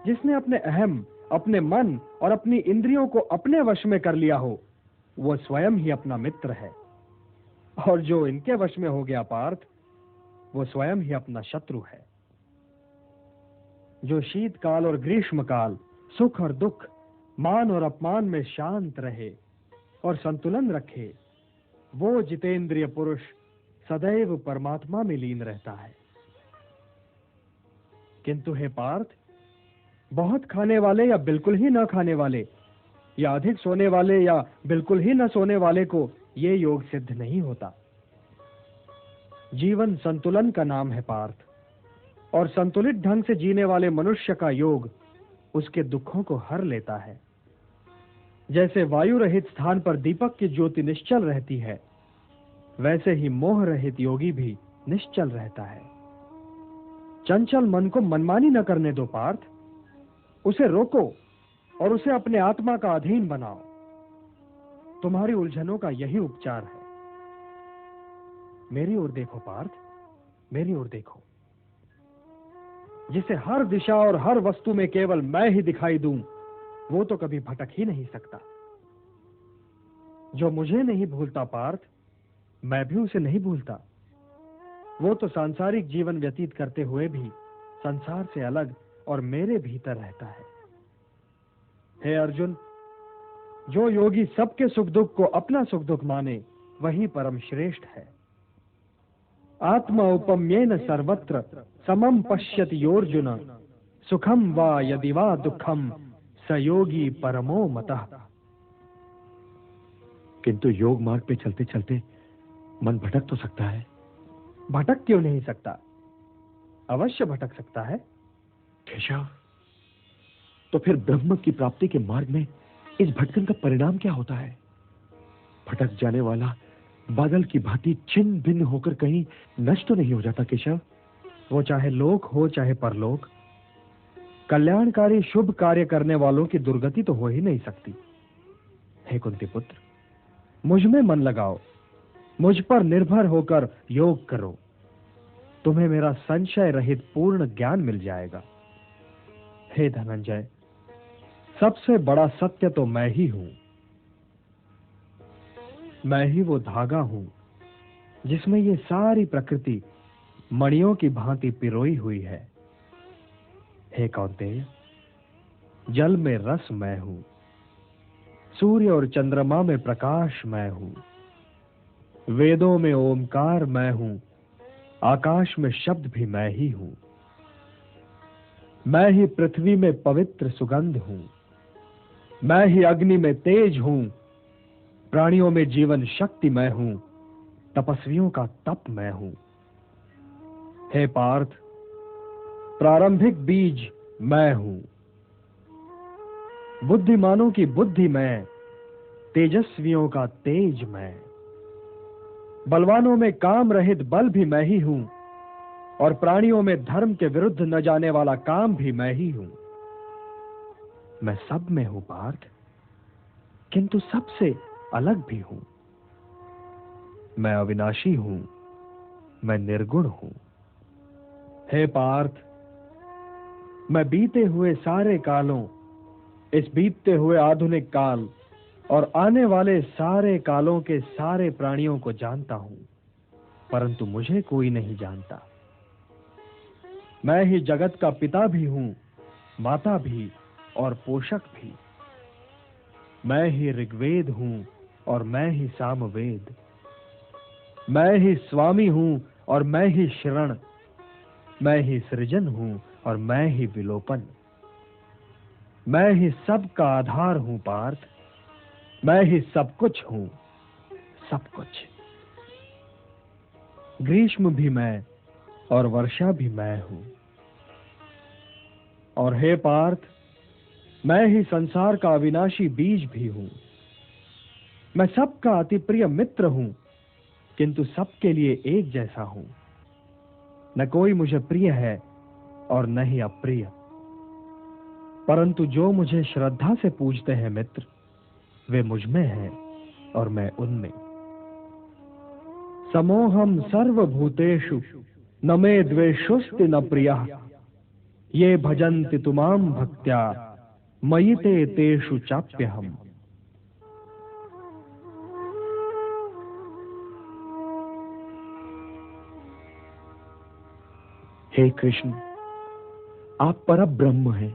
जिसने अपने अहम, अपने मन और अपनी इंद्रियों को अपने वश में कर लिया हो, वो स्वयं ही अपना मित्र है, और जो इनके वश में हो गया पार्थ, वो स्वयं ही अपना शत्रु है। जो शीतकाल और ग्रीष्मकाल, सुख और दुख, मान और अपमान में शांत रहे और संतुलन रखे, वो जितेंद्रिय पुरुष सदैव परमात्मा में लीन रहता है। किंतु हे पार्थ, बहुत खाने वाले या बिल्कुल ही न खाने वाले, या अधिक सोने वाले या बिल्कुल ही न सोने वाले को ये योग सिद्ध नहीं होता। जीवन संतुलन का नाम है पार्थ, और संतुलित ढंग से जीने वाले मनुष्य का योग उसके दुखों को हर लेता है। जैसे वायु रहित स्थान पर दीपक की ज्योति निश्चल रहती है, वैसे ही मोह रहित योगी भी निश्चल रहता है। चंचल मन को मनमानी न करने दो पार्थ, उसे रोको और उसे अपने आत्मा का अधीन बनाओ। तुम्हारी उलझनों का यही उपचार है। मेरी ओर देखो पार्थ, मेरी ओर देखो। जिसे हर दिशा और हर वस्तु में केवल मैं ही दिखाई दूं, वो तो कभी भटक ही नहीं सकता। जो मुझे नहीं भूलता पार्थ, मैं भी उसे नहीं भूलता। वो तो सांसारिक जीवन व्यतीत करते हुए भी संसार से अलग और मेरे भीतर रहता है। हे अर्जुन, जो योगी सबके सुख दुख को अपना सुख दुख माने, वही परम श्रेष्ठ है। आत्मा उपम्येन सर्वत्र समम पश्यति योर्जुन सुखम वा यदि वा दुखम स योगी परमो मतः। किंतु योग मार्ग पे चलते चलते मन भटक तो सकता है। भटक क्यों नहीं सकता? अवश्य भटक सकता है। केशव, तो फिर ब्रह्म की प्राप्ति के मार्ग में इस भटकन का परिणाम क्या होता है? भटक जाने वाला बादल की भांति छिन्न भिन्न होकर कहीं नष्ट तो नहीं हो जाता केशव? वो चाहे लोक हो चाहे परलोक, कल्याणकारी शुभ कार्य करने वालों की दुर्गति तो हो ही नहीं सकती। हे कुंती पुत्र, मुझ में मन लगाओ, मुझ पर निर्भर होकर योग करो। तुम्हें मेरा संशय रहित पूर्ण ज्ञान मिल जाएगा। हे धनंजय, सबसे बड़ा सत्य तो मैं ही हूं। मैं ही वो धागा हूं जिसमें ये सारी प्रकृति मणियों की भांति पिरोई हुई है। हे कौन्तेय, जल में रस मैं हूं, सूर्य और चंद्रमा में प्रकाश मैं हूं, वेदों में ओमकार मैं हूं, आकाश में शब्द भी मैं ही हूं। मैं ही पृथ्वी में पवित्र सुगंध हूं, मैं ही अग्नि में तेज हूं, प्राणियों में जीवन शक्ति मैं हूं, तपस्वियों का तप मैं हूं। हे पार्थ, प्रारंभिक बीज मैं हूं, बुद्धिमानों की बुद्धि मैं, तेजस्वियों का तेज मैं, बलवानों में काम रहित बल भी मैं ही हूं, और प्राणियों में धर्म के विरुद्ध न जाने वाला काम भी मैं ही हूं। मैं सब में हूं पार्थ, किंतु सबसे अलग भी हूं। मैं अविनाशी हूं, मैं निर्गुण हूं। हे पार्थ, मैं बीते हुए सारे कालों, इस बीतते हुए आधुनिक काल और आने वाले सारे कालों के सारे प्राणियों को जानता हूं, परंतु मुझे कोई नहीं जानता। मैं ही जगत का पिता भी हूं, माता भी और पोषक भी। मैं ही ऋग्वेद हूं और मैं ही सामवेद। मैं ही स्वामी हूं और मैं ही शरण। मैं ही सृजन हूं और मैं ही विलोपन। मैं ही सब का आधार हूं पार्थ। मैं ही सब कुछ हूं, सब कुछ। ग्रीष्म भी मैं और वर्षा भी मैं हूं। और हे पार्थ, मैं ही संसार का अविनाशी बीज भी हूं। मैं सबका अति प्रिय मित्र हूं, किंतु सबके लिए एक जैसा हूं। न कोई मुझे प्रिय है और न ही अप्रिय, परंतु जो मुझे श्रद्धा से पूजते हैं मित्र, वे मुझ में हैं और मैं उनमें। समोहम सर्वभूतेषु न मे द्वेषोस्ति न प्रियः। ये भजन्ति तुमाम भक्त्या मयि ते तेषु चाप्यहम्। हे कृष्ण, आप परम ब्रह्म हैं,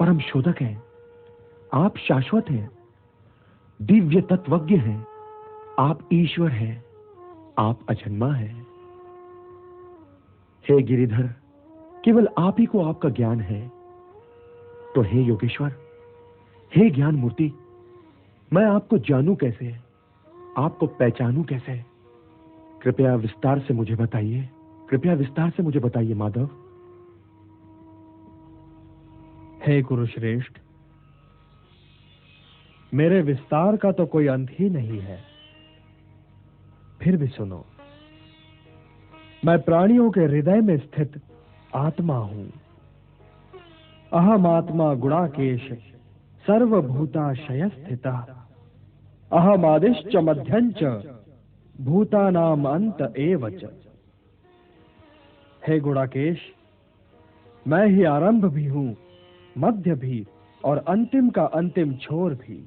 परम शोधक हैं, आप शाश्वत हैं, दिव्य तत्वज्ञ हैं, आप ईश्वर हैं, आप अजन्मा हैं। हे गिरिधर, केवल आप ही को आपका ज्ञान है। तो हे योगेश्वर, हे ज्ञान मूर्ति, मैं आपको जानूं कैसे, आपको पहचानूं कैसे? कृपया विस्तार से मुझे बताइए, कृपया विस्तार से मुझे बताइए माधव। हे गुरु श्रेष्ठ, मेरे विस्तार का तो कोई अंत ही नहीं है। फिर भी सुनो, मैं प्राणियों के हृदय में स्थित आत्मा हूं। अहम आत्मा गुणाकेश सर्वभूताशय स्थितः। अहम आदिश्च मध्यञ्च भूतानाम अंत एव च। हे गुणाकेश, मैं ही आरंभ भी हूं, मध्य भी और अंतिम का अंतिम छोर भी।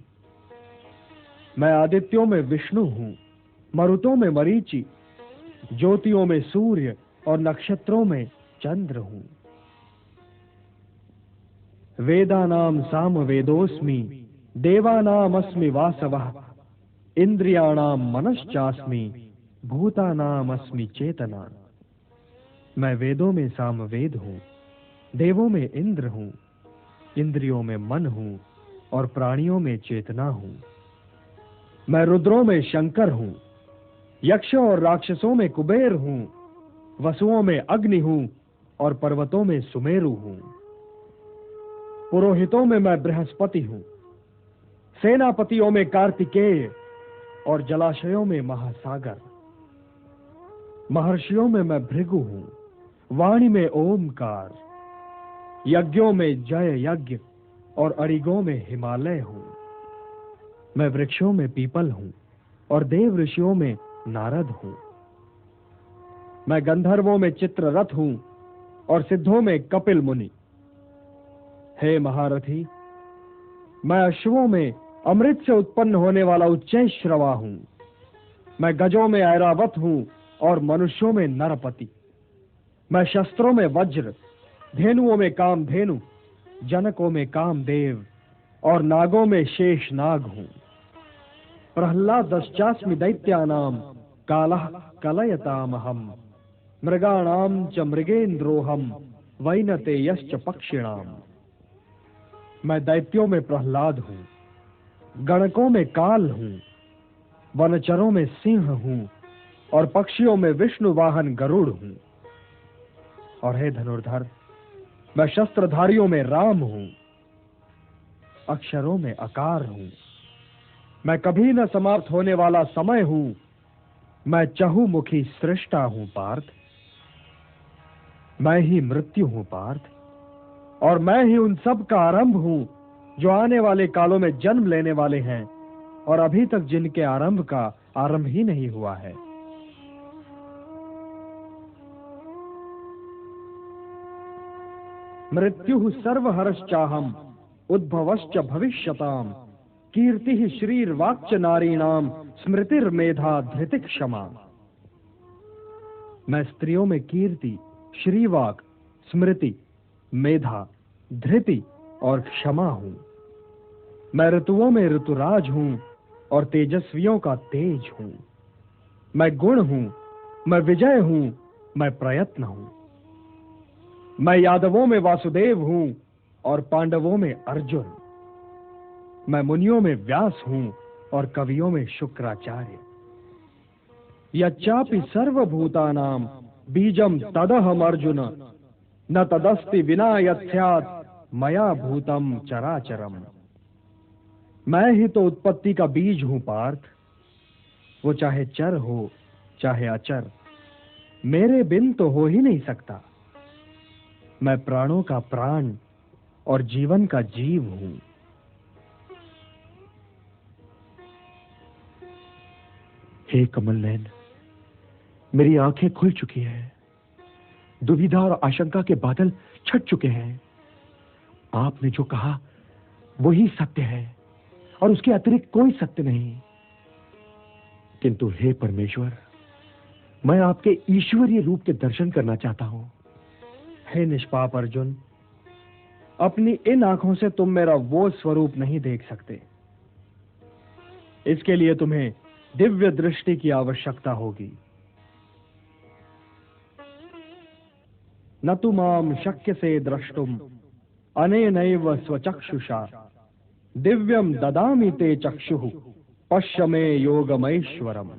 मैं आदित्यों में विष्णु हूं, मरुतों में मरीचि, ज्योतियों में सूर्य और नक्षत्रों में चंद्र हूं। वेदानाम सामवेदोस्मि, देवानामस्मि वासवः, इंद्रियाणाम मनश्चास्मि, भूतानामस्मि चेतना। मैं वेदों में सामवेद हूं, देवों में इंद्र हूं, इंद्रियों में मन हूं और प्राणियों में चेतना हूं। मैं रुद्रों में शंकर हूं, यक्षों और राक्षसों में कुबेर हूं, वसुओं में अग्नि हूं और पर्वतों में सुमेरु हूं। पुरोहितों में मैं बृहस्पति हूं, सेनापतियों में कार्तिकेय और जलाशयों में महासागर। महर्षियों में मैं भृगु हूं, वाणी में ओमकार, यज्ञों में जय यज्ञ और अरिगों में हिमालय हूं। मैं वृक्षों में पीपल हूं और देव ऋषियों में नारद हूं। मैं गंधर्वों में चित्ररथ हूं और सिद्धों में कपिल मुनि। हे महारथी, मैं अश्वों में अमृत से उत्पन्न होने वाला उच्चैःश्रवा हूं। मैं गजों में ऐरावत हूं और मनुष्यों में नरपति। मैं शस्त्रों में वज्र, धेनुओं में कामधेनु, जनकों में कामदेव और नागों में शेष नाग हूं। प्रह्लादश्चास्मि दैत्यानाम कालः कलयतामहम्। मृगाणाम च मृगेन्द्रोहम वैनतेयश्च पक्षिणाम। मैं दैत्यों में प्रह्लाद हूं, गणकों में काल हूं, वनचरों में सिंह हूं और पक्षियों में विष्णु वाहन गरुड़ हूं। और हे धनुर्धर, मैं शस्त्रधारियों में राम हूं, अक्षरों में अकार हूं। मैं कभी न समाप्त होने वाला समय हूं। मैं चहुमुखी सृष्टा हूं पार्थ। मैं ही मृत्यु हूं पार्थ, और मैं ही उन सब का आरंभ हूं जो आने वाले कालों में जन्म लेने वाले हैं और अभी तक जिनके आरंभ का आरंभ ही नहीं हुआ है। मृत्युः सर्वहरश्चाहम् उद्भवश्च भविष्यताम्। कीर्तिः श्रीर्वाक्च नारीणाम स्मृतिर्मेधा धृति क्षमा। मैं स्त्रियों में कीर्ति, श्रीवाक, स्मृति, मेधा, धृति और क्षमा हूं। मैं ऋतुओं में ऋतुराज हूं और तेजस्वियों का तेज हूं। मैं गुण हूं, मैं विजय हूं, मैं प्रयत्न हूं। मैं यादवों में वासुदेव हूं और पांडवों में अर्जुन। मैं मुनियों में व्यास हूं और कवियों में शुक्राचार्य। यच्चापि सर्वभूतानां बीजम तदहम अर्जुन, न तदस्ति विना यत्स्यात् मया भूतम चराचरम। मैं ही तो उत्पत्ति का बीज हूं पार्थ, वो चाहे चर हो चाहे अचर, मेरे बिन तो हो ही नहीं सकता। मैं प्राणों का प्राण और जीवन का जीव हूं। हे कमल नयन, मेरी आंखें खुल चुकी हैं, दुविधा और आशंका के बादल छट चुके हैं। आपने जो कहा वही सत्य है और उसके अतिरिक्त कोई सत्य नहीं। किंतु हे परमेश्वर, मैं आपके ईश्वरीय रूप के दर्शन करना चाहता हूं। हे निष्पाप अर्जुन, अपनी इन आंखों से तुम मेरा वो स्वरूप नहीं देख सकते। इसके लिए तुम्हें दिव्य दृष्टि की आवश्यकता होगी। न तु माम शक्यसे द्रष्टुम अनेनैव स्वचक्षुषा, दिव्यम ददामि ते चक्षुः पश्य मे योगमैश्वरम्।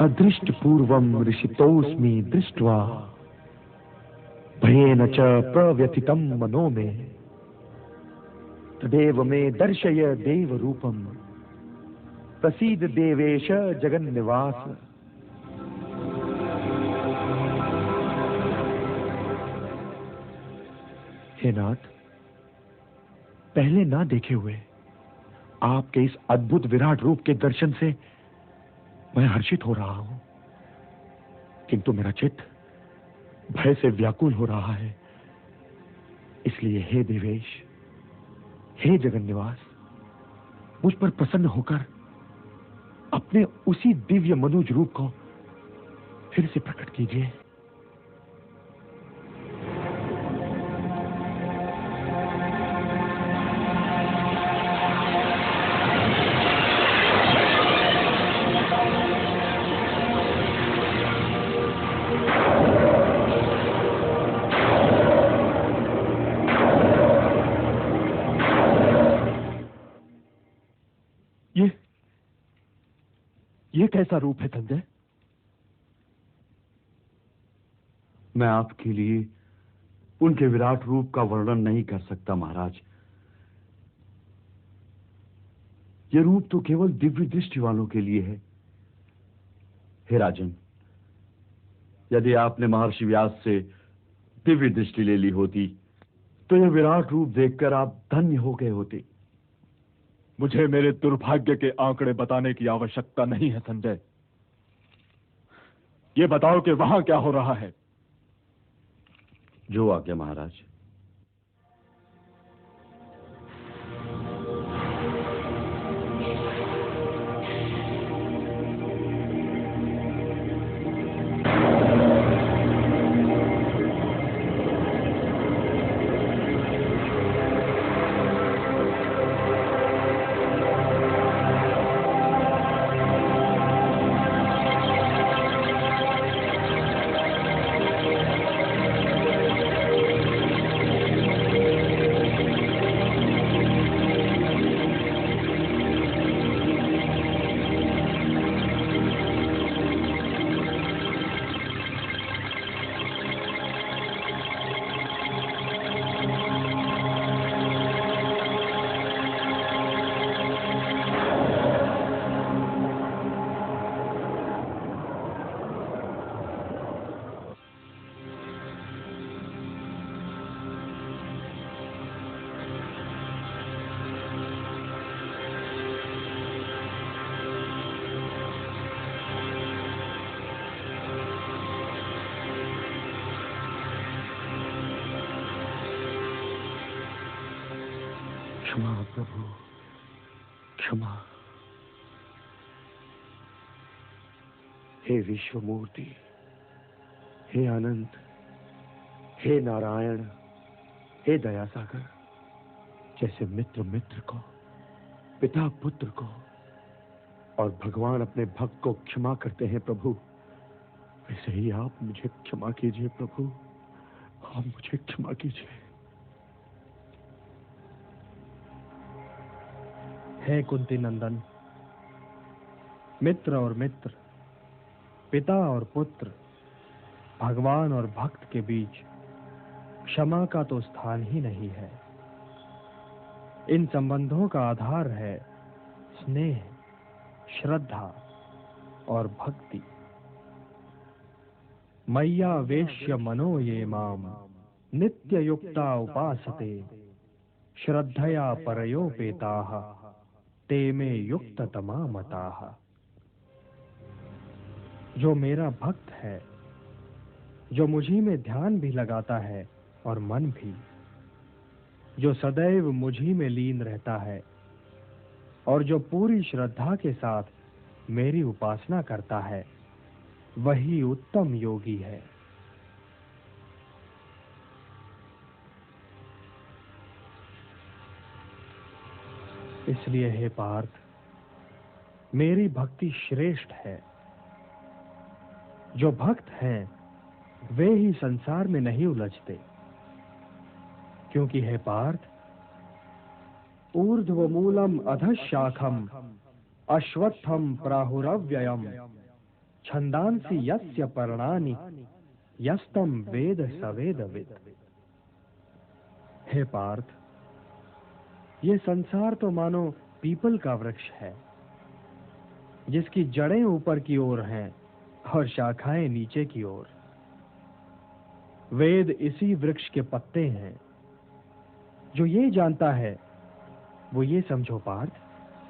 अदृष्ट पूर्वम ऋषितोस्मि दृष्ट्वा भयेन च प्रव्यथितं मनो मे तदेव मे दर्शय देव रूपम प्रसीद देवेश जगन्निवास। हे नाथ, पहले ना देखे हुए आपके इस अद्भुत विराट रूप के दर्शन से मैं हर्षित हो रहा हूं, किंतु मेरा चित्त भय से व्याकुल हो रहा है। इसलिए हे देवेश, हे जगन्निवास, मुझ पर प्रसन्न होकर अपने उसी दिव्य मनुज रूप को फिर से प्रकट कीजिए। ये कैसा रूप है संजय? मैं आपके लिए उनके विराट रूप का वर्णन नहीं कर सकता महाराज। ये रूप तो केवल दिव्य दृष्टि वालों के लिए है। हे राजन, यदि आपने महर्षि व्यास से दिव्य दृष्टि ले ली होती तो यह विराट रूप देखकर आप धन्य हो गए होते। मुझे मेरे दुर्भाग्य के आंकड़े बताने की आवश्यकता नहीं है संजय। ये बताओ कि वहां क्या हो रहा है। जो आज्ञा महाराज। क्षमा प्रभु, क्षमा। हे विश्वमूर्ति, हे अनंत, हे नारायण, हे दयासागर, जैसे मित्र मित्र को, पिता पुत्र को और भगवान अपने भक्त को क्षमा करते हैं प्रभु, वैसे ही आप मुझे क्षमा कीजिए प्रभु, आप मुझे क्षमा कीजिए। हे कुंती नंदन, मित्र और मित्र, पिता और पुत्र, भगवान और भक्त के बीच क्षमा का तो स्थान ही नहीं है। इन संबंधों का आधार है स्नेह, श्रद्धा और भक्ति। मय्या वेश्य मनो ये माम नित्य युक्ता उपासते श्रद्धया परयोपेताः ते में युक्त तमा मताः। जो मेरा भक्त है, जो मुझी में ध्यान भी लगाता है और मन भी, जो सदैव मुझी में लीन रहता है और जो पूरी श्रद्धा के साथ मेरी उपासना करता है, वही उत्तम योगी है। इसलिए हे पार्थ, मेरी भक्ति श्रेष्ठ है। जो भक्त हैं वे ही संसार में नहीं उलझते, क्योंकि हे पार्थ, ऊर्ध्वमूलम अधः शाखम अश्वत्थम प्राहुरव्ययम छंदांसि यस्य पर्णानि यस्तम वेद सवेदविद। हे पार्थ, ये संसार तो मानो पीपल का वृक्ष है, जिसकी जड़ें ऊपर की ओर हैं और शाखाएं नीचे की ओर। वेद इसी वृक्ष के पत्ते हैं। जो ये जानता है वो ये समझो पार्थ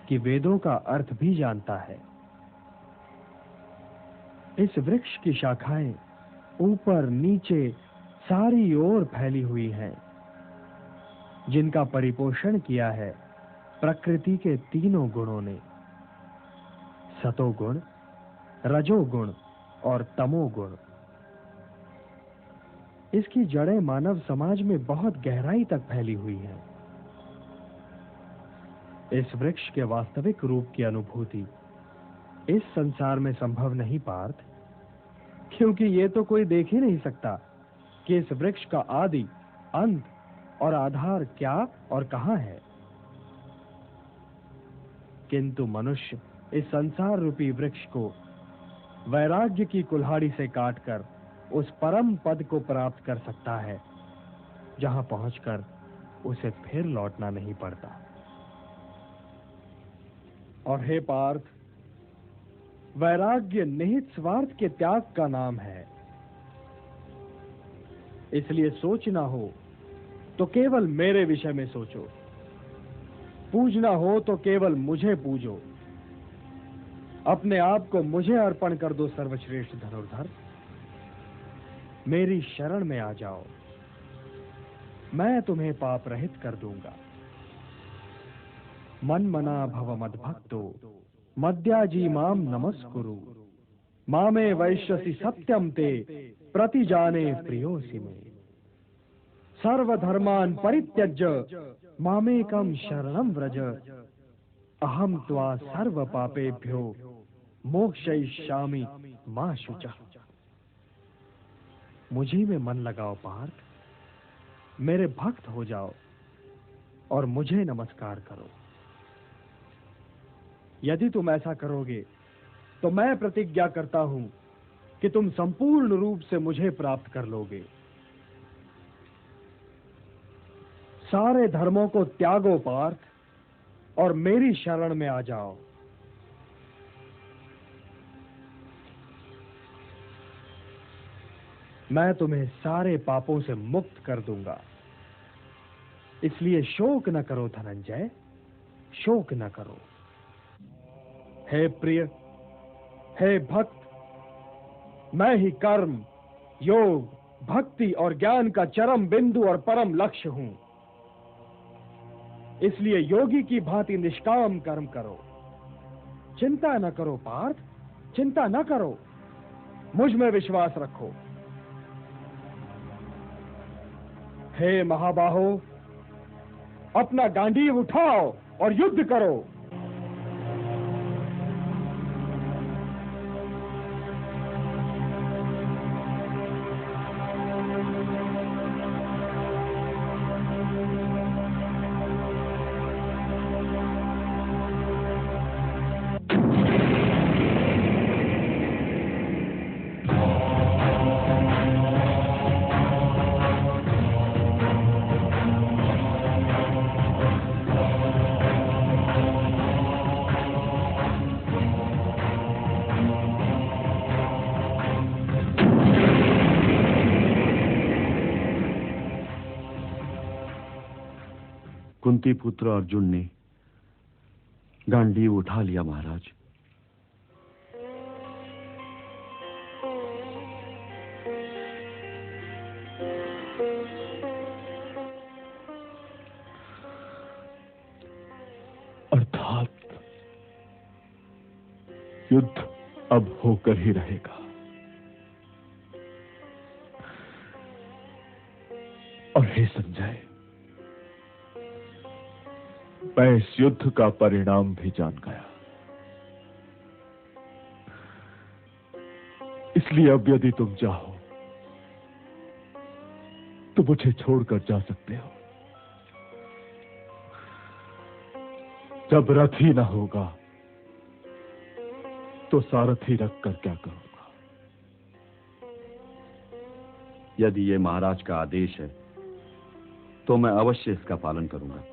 कि वेदों का अर्थ भी जानता है। इस वृक्ष की शाखाएं ऊपर नीचे सारी ओर फैली हुई हैं, जिनका परिपोषण किया है प्रकृति के तीनों गुणों ने, सतोगुण, रजोगुण और तमोगुण। इसकी जड़ें मानव समाज में बहुत गहराई तक फैली हुई हैं। इस वृक्ष के वास्तविक रूप की अनुभूति इस संसार में संभव नहीं पार्थ, क्योंकि ये तो कोई देख ही नहीं सकता कि इस वृक्ष का आदि, अंत और आधार क्या और कहां है। किंतु मनुष्य इस संसार रूपी वृक्ष को वैराग्य की कुल्हाड़ी से काटकर उस परम पद को प्राप्त कर सकता है, जहां पहुंचकर उसे फिर लौटना नहीं पड़ता। और हे पार्थ, वैराग्य निहित स्वार्थ के त्याग का नाम है। इसलिए सोचना हो तो केवल मेरे विषय में सोचो, पूजना हो तो केवल मुझे पूजो, अपने आप को मुझे अर्पण कर दो सर्वश्रेष्ठ धनुर्धर। मेरी शरण में आ जाओ, मैं तुम्हें पाप रहित कर दूंगा। मन मना भव मद्भक्तो मद्याजी माम नमस्कुरु, मामे वैश्यसि सत्यम ते प्रतिजाने प्रियोसि मे। सर्वधर्मान् परित्यज्य मामेकं शरणं व्रज, अहम त्वा सर्व पापेभ्यो मोक्षयिष्यामि मा शुचः। मुझी में मन लगाओ पार्थ, मेरे भक्त हो जाओ और मुझे नमस्कार करो। यदि तुम ऐसा करोगे तो मैं प्रतिज्ञा करता हूं कि तुम संपूर्ण रूप से मुझे प्राप्त कर लोगे। सारे धर्मों को त्यागो पार्थ और मेरी शरण में आ जाओ। मैं तुम्हें सारे पापों से मुक्त कर दूंगा। इसलिए शोक न करो धनंजय, शोक न करो। हे प्रिय, हे भक्त, मैं ही कर्म, योग, भक्ति और ज्ञान का चरम बिंदु और परम लक्ष्य हूं। इसलिए योगी की भांति निष्काम कर्म करो। चिंता न करो पार्थ, चिंता न करो, मुझ में विश्वास रखो। हे महाबाहो, अपना गांडीव उठाओ और युद्ध करो। कुंती पुत्र अर्जुन ने गांडीव उठा लिया महाराज। अर्थात युद्ध अब होकर ही रहेगा। और हे संजय, मैं इस युद्ध का परिणाम भी जान गया। इसलिए अब यदि तुम चाहो तो मुझे छोड़कर जा सकते हो। जब रथ ही ना होगा तो सारथी रखकर क्या करूंगा? यदि ये महाराज का आदेश है तो मैं अवश्य इसका पालन करूंगा,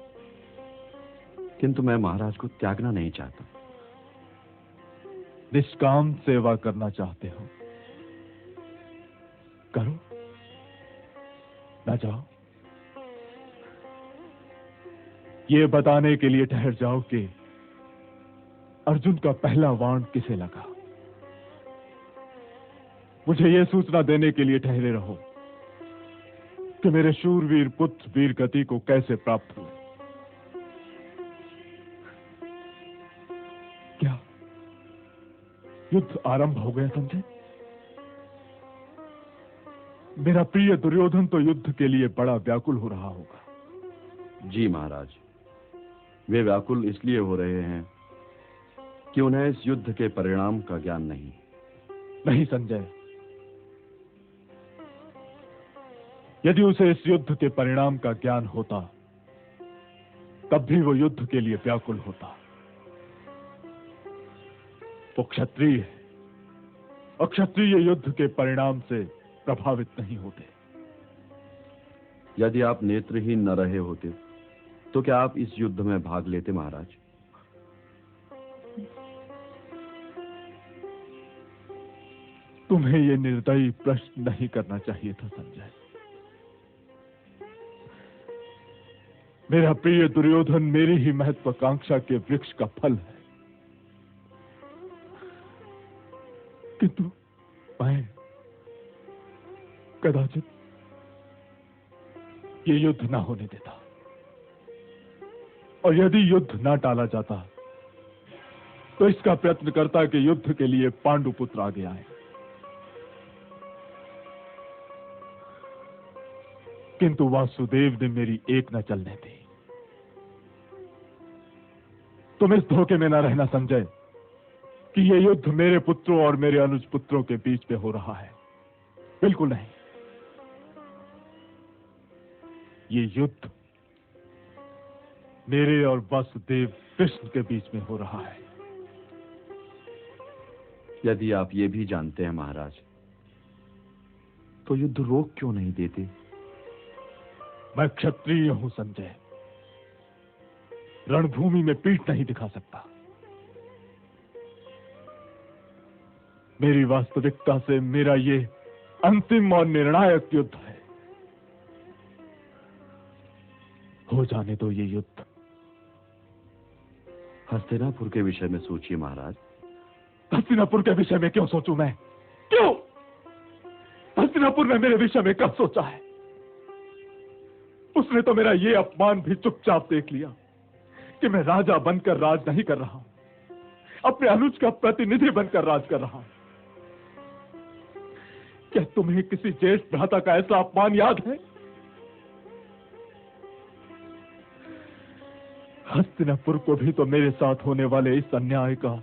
किंतु मैं महाराज को त्यागना नहीं चाहता। निष्काम सेवा करना चाहते हो, करो, ना जाओ। ये बताने के लिए ठहर जाओ कि अर्जुन का पहला बाण किसे लगा। मुझे यह सूचना देने के लिए ठहरे रहो कि मेरे शूरवीर पुत्र वीर गति को कैसे प्राप्त हुए। क्या युद्ध आरंभ हो गया संजय? मेरा प्रिय दुर्योधन तो युद्ध के लिए बड़ा व्याकुल हो रहा होगा। जी महाराज, वे व्याकुल इसलिए हो रहे हैं कि उन्हें इस युद्ध के परिणाम का ज्ञान नहीं। नहीं संजय, यदि उसे इस युद्ध के परिणाम का ज्ञान होता तब भी वो युद्ध के लिए व्याकुल होता। वो क्षत्रिय है और क्षत्रिय युद्ध के परिणाम से प्रभावित नहीं होते। यदि आप नेत्रहीन न रहे होते तो क्या आप इस युद्ध में भाग लेते महाराज? तुम्हें यह निर्दयी प्रश्न नहीं करना चाहिए था संजय। मेरा प्रिय दुर्योधन मेरी ही महत्वाकांक्षा के वृक्ष का फल है, किंतु मैं कदाचित ये युद्ध ना होने देता, और यदि युद्ध ना टाला जाता तो इसका प्रयत्न करता कि युद्ध के लिए पांडुपुत्र आगे आए। किंतु वासुदेव ने मेरी एक न चलने दी। तुम इस धोखे में न रहना संजय कि यह युद्ध मेरे पुत्रों और मेरे अनुज पुत्रों के बीच में हो रहा है। बिल्कुल नहीं, ये युद्ध मेरे और वासुदेव कृष्ण के बीच में हो रहा है। यदि आप ये भी जानते हैं महाराज, तो युद्ध रोक क्यों नहीं देते? मैं क्षत्रिय हूं संजय, रणभूमि में पीठ नहीं दिखा सकता। मेरी वास्तविकता से मेरा ये अंतिम और निर्णायक युद्ध है। हो जाने दो ये युद्ध। हस्तिनापुर के विषय में सोचिए महाराज। हस्तिनापुर के विषय में क्यों सोचूं मैं? क्यों? हस्तिनापुर ने मेरे विषय में कब सोचा है? उसने तो मेरा ये अपमान भी चुपचाप देख लिया कि मैं राजा बनकर राज नहीं कर रहा हूं, अपने अनुज का प्रतिनिधि बनकर राज कर रहा हूं। क्या तुम्हें किसी ज्येष्ठ भ्राता का ऐसा अपमान याद है? हस्तिनापुर को भी तो मेरे साथ होने वाले इस अन्याय का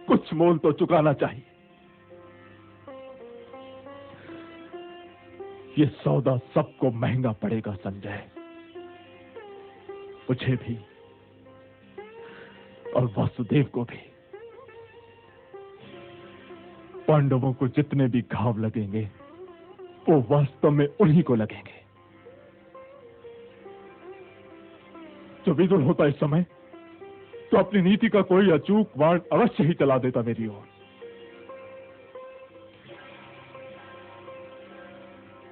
कुछ मोल तो चुकाना चाहिए। ये सौदा सबको महंगा पड़ेगा संजय, मुझे भी और वासुदेव को भी। पांडवों को जितने भी घाव लगेंगे वो वास्तव में उन्हीं को लगेंगे। जो विदुर होता इस समय तो अपनी नीति का कोई अचूक वाण अवश्य ही चला देता मेरी ओर,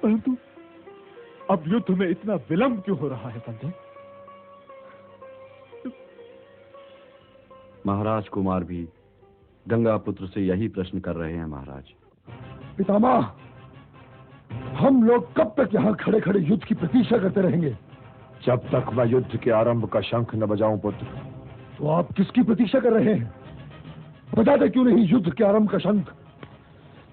परंतु अब युद्ध में इतना विलंब क्यों हो रहा है संजय? महाराज कुमार भी गंगा पुत्र से यही प्रश्न कर रहे हैं महाराज। पितामह, हम लोग कब तक यहाँ खड़े खड़े युद्ध की प्रतीक्षा करते रहेंगे? जब तक मैं युद्ध के आरंभ का शंख न बजाऊं पुत्र। तो आप किसकी प्रतीक्षा कर रहे हैं? बता दे क्यों नहीं युद्ध के आरंभ का शंख?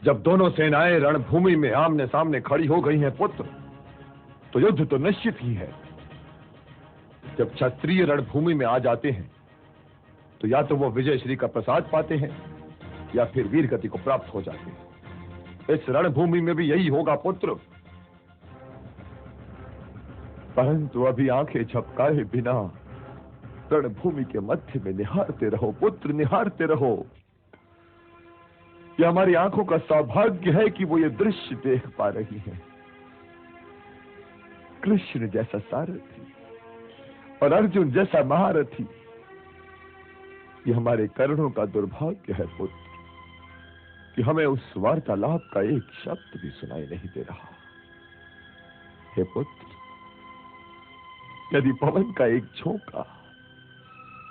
जब दोनों सेनाएं रणभूमि में आमने सामने खड़ी हो गई हैं पुत्र, तो युद्ध तो निश्चित ही है। जब क्षत्रिय रणभूमि में आ जाते हैं तो या तो वो विजय श्री का प्रसाद पाते हैं या फिर वीर गति को प्राप्त हो जाते हैं। इस रणभूमि में भी यही होगा पुत्र, परंतु अभी आंखें झपकाए बिना रणभूमि के मध्य में निहारते रहो पुत्र, निहारते रहो। यह हमारी आंखों का सौभाग्य है कि वो ये दृश्य देख पा रही हैं। कृष्ण जैसा सारथी और अर्जुन जैसा महारथी, ये हमारे कर्णों का दुर्भाग्य है पुत्र कि हमें उस वार्तालाप का एक शब्द भी सुनाई नहीं दे रहा। हे पुत्र, यदि पवन का एक झोंका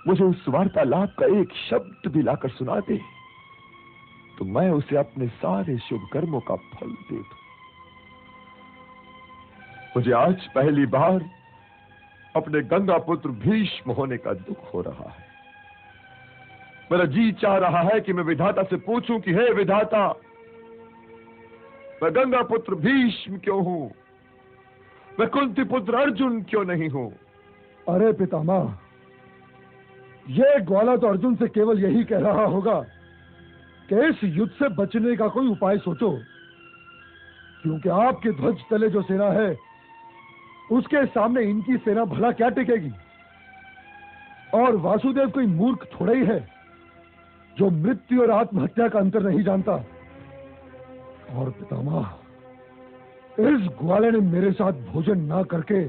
मुझे उस वार्तालाप का एक शब्द भी लाकर सुना दे, तो मैं उसे अपने सारे शुभ कर्मों का फल दे दूं। मुझे आज पहली बार अपने गंगा पुत्र भीष्म होने का दुख हो रहा है। मेरा जी चाह रहा है कि मैं विधाता से पूछूं कि हे विधाता, मैं गंगा पुत्र भीष्म क्यों हूं? मैं कुंती पुत्र अर्जुन क्यों नहीं हूं? अरे पितामह, ये ग्वाला तो अर्जुन से केवल यही कह रहा होगा कि इस युद्ध से बचने का कोई उपाय सोचो, क्योंकि आपके ध्वज तले जो सेना है उसके सामने इनकी सेना भला क्या टिकेगी। और वासुदेव कोई मूर्ख थोड़ा ही है जो मृत्यु और आत्महत्या का अंतर नहीं जानता। और पितामह, इस ग्वाले ने मेरे साथ भोजन ना करके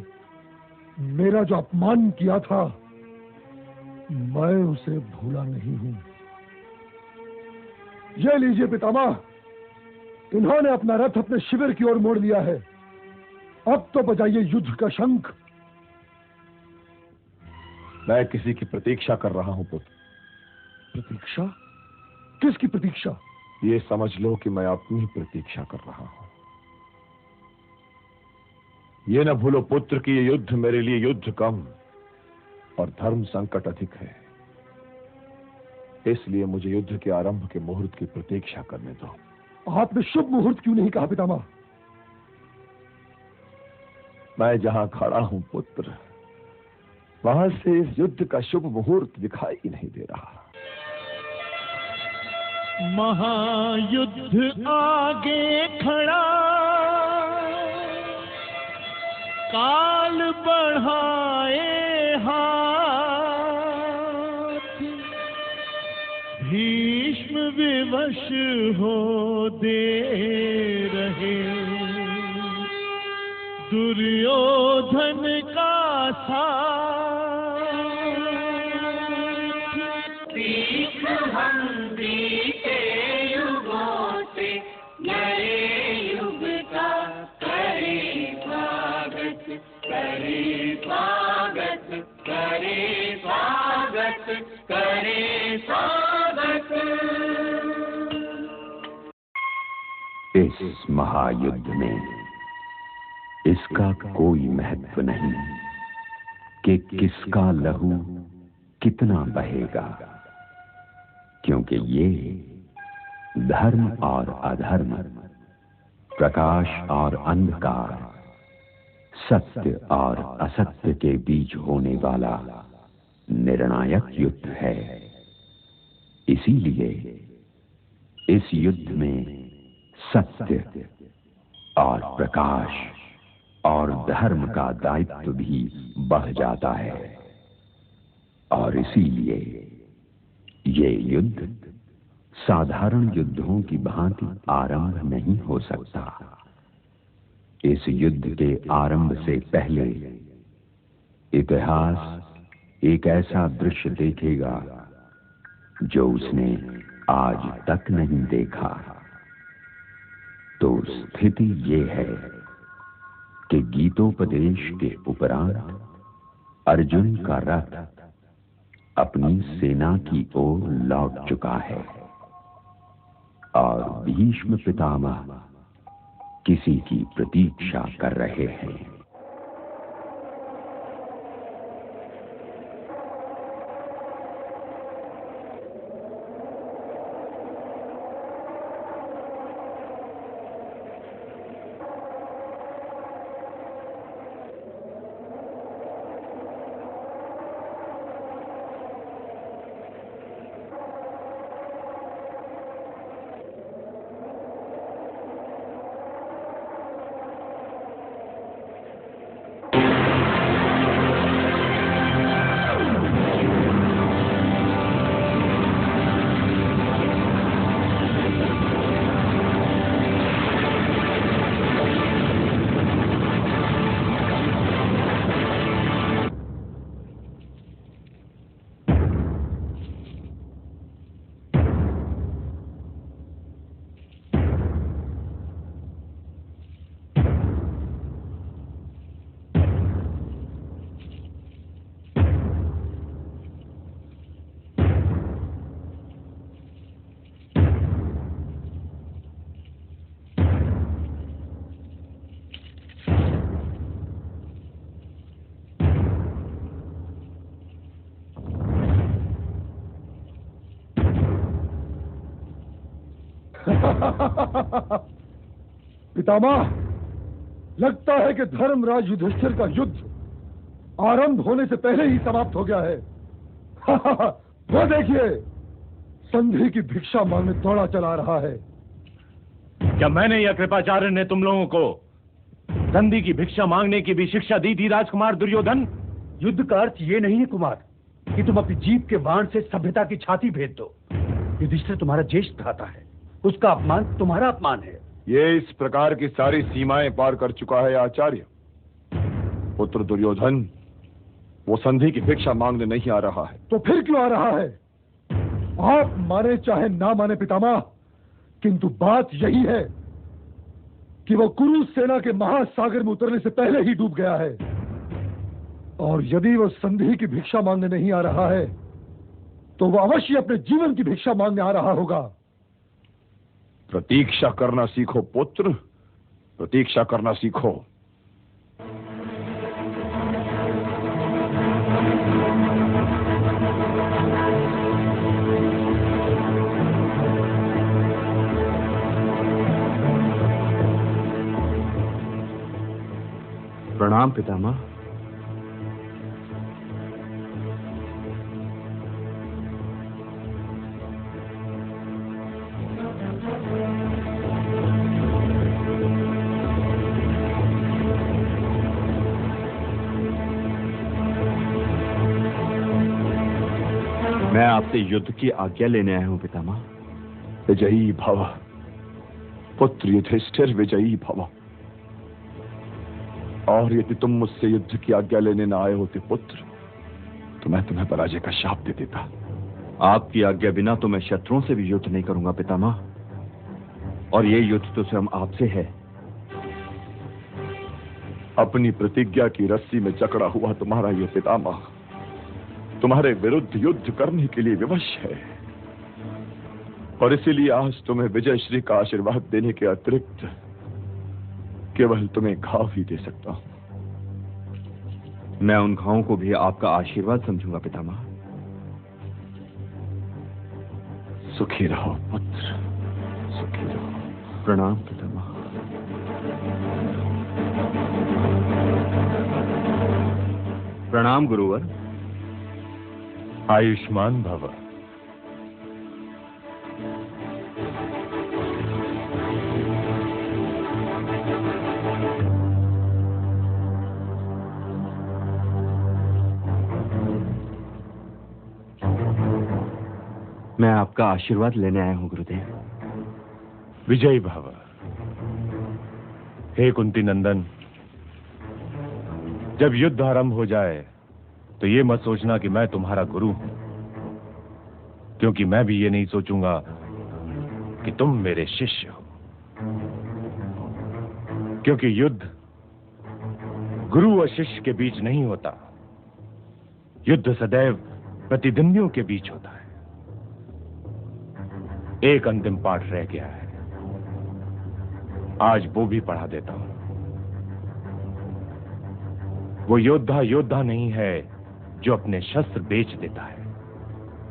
मेरा जो अपमान किया था, मैं उसे भूला नहीं हूं। ये लीजिए पितामह, इन्होंने अपना रथ अपने शिविर की ओर मोड़ लिया है। अब तो बजाइए युद्ध का शंख। मैं किसी की प्रतीक्षा कर रहा हूं पुत्र। प्रतीक्षा? किसकी प्रतीक्षा? ये समझ लो कि मैं अपनी प्रतीक्षा कर रहा हूं। ये न भूलो पुत्र कि ये युद्ध मेरे लिए युद्ध कम और धर्म संकट अधिक है। इसलिए मुझे युद्ध के आरंभ के मुहूर्त की प्रतीक्षा करने दो। आपने शुभ मुहूर्त क्यों नहीं कहा पितामह? मैं जहां खड़ा हूं पुत्र, वहां से इस युद्ध का शुभ मुहूर्त दिखाई नहीं दे रहा। महायुद्ध आगे खड़ा, काल बढ़ाए हाथ, भीष्म विवश हो दे रहे, दुर्योधन का साथ। सीख हम बीते युगों से, नए युग का करे स्वागत, करे स्वागत, करे स्वागत, करे स्वागत। इस महायुद्ध में इसका कोई महत्व नहीं कि किसका लहू कितना बहेगा, क्योंकि ये धर्म और अधर्म, प्रकाश और अंधकार, सत्य और असत्य के बीच होने वाला निर्णायक युद्ध है। इसीलिए इस युद्ध में सत्य और प्रकाश और धर्म का दायित्व भी बढ़ जाता है। और इसीलिए ये युद्ध साधारण युद्धों की भांति आरंभ नहीं हो सकता। इस युद्ध के आरंभ से पहले इतिहास एक ऐसा दृश्य देखेगा जो उसने आज तक नहीं देखा। तो स्थिति ये है कि गीतोपदेश के उपरांत अर्जुन का रथ अपनी सेना की ओर लौट चुका है और भीष्म पितामह किसी की प्रतीक्षा कर रहे हैं। पितामह, लगता है कि धर्मराज युधिष्ठिर का युद्ध आरंभ होने से पहले ही समाप्त हो गया है। वो देखिए, संधि की भिक्षा मांगने दौड़ा चला रहा है। क्या मैंने या कृपाचार्य ने तुम लोगों को संधि की भिक्षा मांगने की भी शिक्षा दी थी राजकुमार दुर्योधन? युद्ध का अर्थ ये नहीं है कुमार कि तुम अपनी जीभ के बाण से सभ्यता की छाती भेद दो। युधिष्ठिर तुम्हारा ज्येष्ठ भ्राता है, उसका अपमान तुम्हारा अपमान है। ये इस प्रकार की सारी सीमाएं पार कर चुका है आचार्य। पुत्र दुर्योधन वो संधि की भिक्षा मांगने नहीं आ रहा है। तो फिर क्यों आ रहा है? आप माने चाहे ना माने पितामह, किंतु बात यही है कि वो कुरु सेना के महासागर में उतरने से पहले ही डूब गया है। और यदि वो संधि की भिक्षा मांगने नहीं आ रहा है तो वो अवश्य अपने जीवन की भिक्षा मांगने आ रहा होगा। प्रतीक्षा करना सीखो पुत्र, प्रतीक्षा करना सीखो। प्रणाम पितामह। मैं आपसे युद्ध की आज्ञा लेने आया हूं पितामह। विजयी भव पुत्र युधिष्ठिर, विजयी भव। और यदि तुम मुझसे युद्ध की आज्ञा लेने न आए होते पुत्र, तो मैं तुम्हें पराजय का शाप दे देता। आपकी आज्ञा बिना तो मैं शत्रुओं से भी युद्ध नहीं करूंगा पितामह, और ये युद्ध तो स्वयं आपसे है। अपनी प्रतिज्ञा की रस्सी में जकड़ा हुआ तुम्हारा ये पितामह तुम्हारे विरुद्ध युद्ध करने के लिए विवश है, और इसीलिए आज तुम्हें विजय श्री का आशीर्वाद देने के अतिरिक्त केवल तुम्हें घाव ही दे सकता हूं। मैं उन घावों को भी आपका आशीर्वाद समझूंगा पितामह। सुखी रहो पुत्र, सुखी रहो। प्रणाम पितामह। प्रणाम गुरुवर। आयुष्मान भव। मैं आपका आशीर्वाद लेने आया हूं गुरुदेव। विजयी भव। हे कुंती नंदन, जब युद्ध आरंभ हो जाए तो ये मत सोचना कि मैं तुम्हारा गुरु हूं, क्योंकि मैं भी ये नहीं सोचूंगा कि तुम मेरे शिष्य हो। क्योंकि युद्ध गुरु और शिष्य के बीच नहीं होता, युद्ध सदैव प्रतिद्वंदियों के बीच होता है। एक अंतिम पाठ रह गया है, आज वो भी पढ़ा देता हूं। वो योद्धा योद्धा नहीं है जो अपने शस्त्र बेच देता है।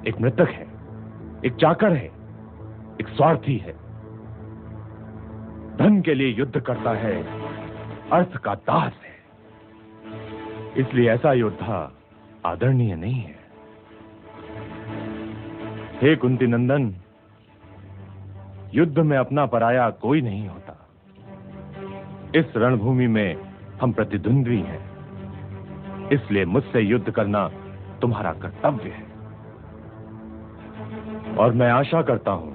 एक मृतक है, एक चाकर है, एक स्वार्थी है। धन के लिए युद्ध करता है, अर्थ का दास है। इसलिए ऐसा योद्धा आदरणीय नहीं है। हे कुंती नंदन, युद्ध में अपना पराया कोई नहीं होता। इस रणभूमि में हम प्रतिद्वंद्वी हैं, इसलिए मुझसे युद्ध करना तुम्हारा कर्तव्य है। और मैं आशा करता हूं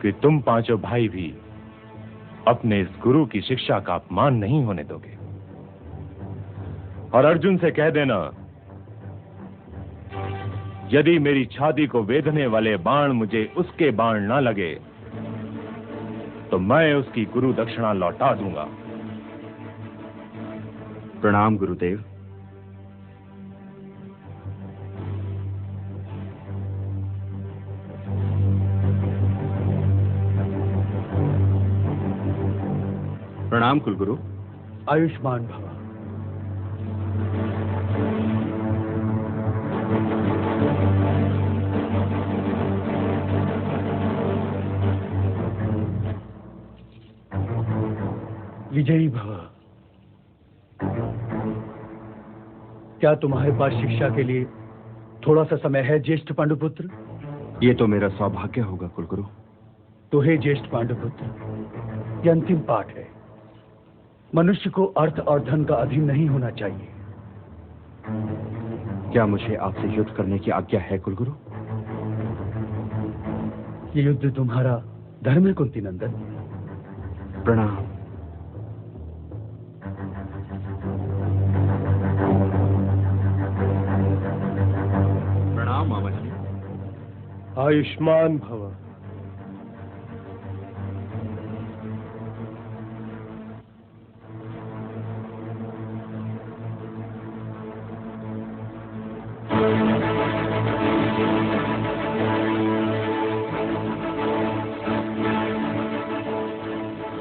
कि तुम पांचों भाई भी अपने इस गुरु की शिक्षा का अपमान नहीं होने दोगे। और अर्जुन से कह देना, यदि मेरी छाती को वेधने वाले बाण मुझे उसके बाण ना लगे तो मैं उसकी गुरु दक्षिणा लौटा दूंगा। प्रणाम गुरुदेव। प्रणाम कुलगुरु। आयुष्मान भव। विजयी भव। क्या तुम्हारे पास शिक्षा के लिए थोड़ा सा समय है ज्येष्ठ पांडुपुत्र? ये तो मेरा सौभाग्य होगा कुलगुरु। तो हे ज्येष्ठ पांडुपुत्र, ये अंतिम पाठ है। मनुष्य को अर्थ और धन का अधीन नहीं होना चाहिए। क्या मुझे आपसे युद्ध करने की आज्ञा है कुलगुरु? ये युद्ध तुम्हारा धर्म है कुंती नंदन। प्रणाम। प्रणाम मामा जी। आयुष्मान भव।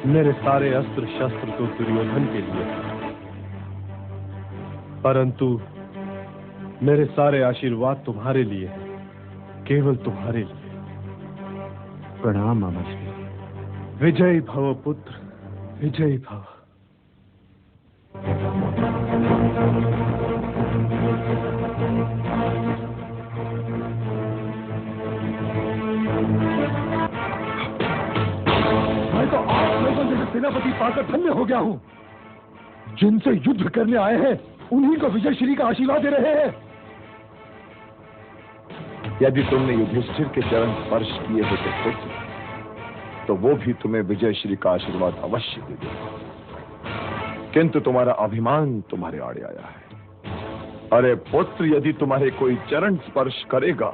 मेरे सारे अस्त्र शस्त्र तो दुर्योधन के लिए हैं, परंतु मेरे सारे आशीर्वाद तुम्हारे लिए हैं, केवल तुम्हारे लिए। प्रणाम मामा जी। विजयी भव पुत्र, विजयी भव। मैं तो आप लोगों जैसे सेनापति पाकर धन्य हो गया हूँ। जिनसे युद्ध करने आए हैं उन्हीं को विजय श्री का आशीर्वाद दे रहे हैं। यदि तुमने युधिष्ठिर के चरण स्पर्श किए होते पुत्र, तो वो भी तुम्हें विजय श्री का आशीर्वाद अवश्य दे देगा। किंतु तुम्हारा अभिमान तुम्हारे आड़े आया है। अरे पुत्र, यदि तुम्हारे कोई चरण स्पर्श करेगा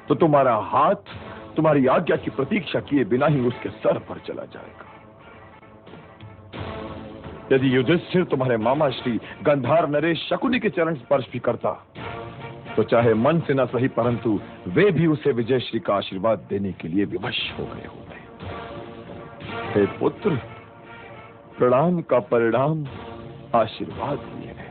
तो तुम्हारा हाथ तुम्हारी आज्ञा की प्रतीक्षा किए बिना ही उसके सर पर चला जाएगा। यदि युधिष्ठिर तुम्हारे मामा श्री गंधार नरेश शकुनी के चरण स्पर्श भी करता, तो चाहे मन से न सही परंतु वे भी उसे विजय श्री का आशीर्वाद देने के लिए विवश हो गए होते। हे पुत्र, प्रणाम का परिणाम आशीर्वाद ही है।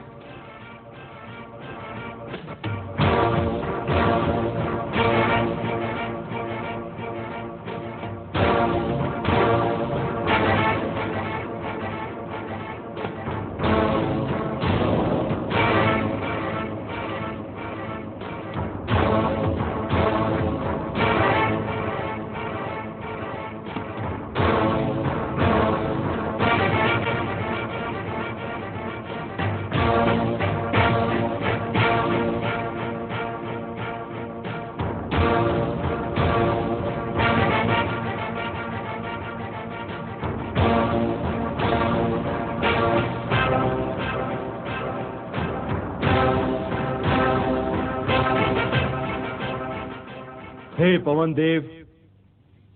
हे पवन देव,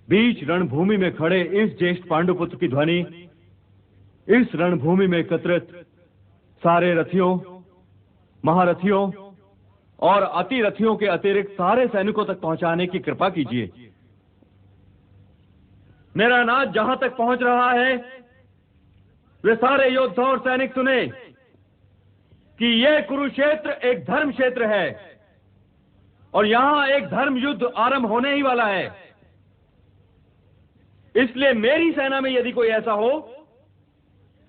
बीच रणभूमि में खड़े इस ज्येष्ठ पांडुपुत्र की ध्वनि इस रणभूमि में एकत्रित सारे रथियों, महारथियों और अतिरथियों के अतिरिक्त सारे सैनिकों तक पहुंचाने की कृपा कीजिए। मेरा नाद जहां तक पहुंच रहा है, वे सारे योद्धा और सैनिक सुने कि यह कुरुक्षेत्र एक धर्म क्षेत्र है और यहां एक धर्म युद्ध आरंभ होने ही वाला है। इसलिए मेरी सेना में यदि कोई ऐसा हो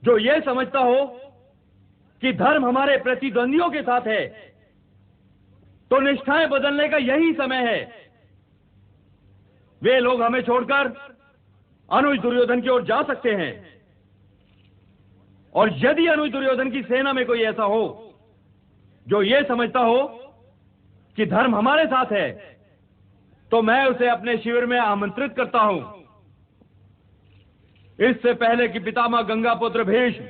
जो यह समझता हो कि धर्म हमारे प्रतिद्वंदियों के साथ है, तो निष्ठाएं बदलने का यही समय है। वे लोग हमें छोड़कर अनुज दुर्योधन की ओर जा सकते हैं, और यदि अनुज दुर्योधन की सेना में कोई ऐसा हो जो यह समझता हो कि धर्म हमारे साथ है, तो मैं उसे अपने शिविर में आमंत्रित करता हूं। इससे पहले कि पितामह गंगापुत्र भीष्म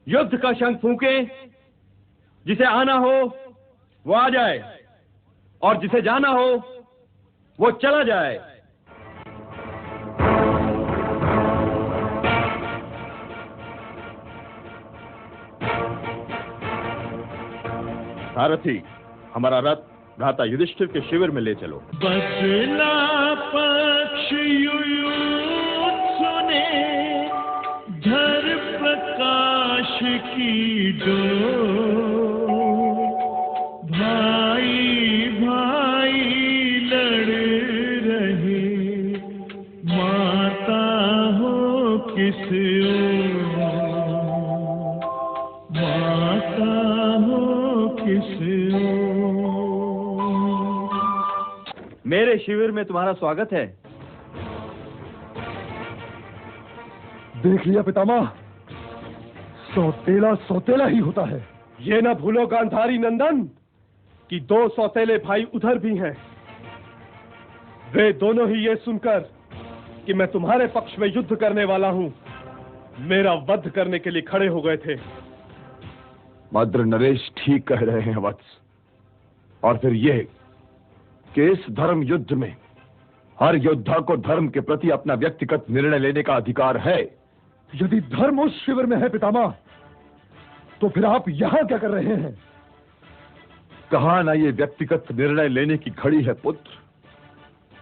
युद्ध का शंख फूंके, जिसे आना हो वो आ जाए और जिसे जाना हो वो चला जाए। सारथी, हमारा रथ भ्राता युधिष्ठिर के शिविर में ले चलो। बदला पक्ष युयुत्सु सुने, धर प्रकाश की डोर, भाई भाई लड़ रहे, माता हो किस ओर। मेरे शिविर में तुम्हारा स्वागत है। देख लिया पितामह, सौतेला सौतेला ही होता है। ये ना भूलो गांधारी नंदन कि 2 सौतेले भाई उधर भी हैं। वे दोनों ही ये सुनकर कि मैं तुम्हारे पक्ष में युद्ध करने वाला हूं, मेरा वध करने के लिए खड़े हो गए थे। मद्र नरेश ठीक कह रहे हैं वत्स। और फिर यह कि इस धर्म युद्ध में हर योद्धा को धर्म के प्रति अपना व्यक्तिगत निर्णय लेने का अधिकार है। यदि धर्म उस शिविर में है पितामह, तो फिर आप यहां क्या कर रहे हैं? कहा ना ये व्यक्तिगत निर्णय लेने की घड़ी है पुत्र,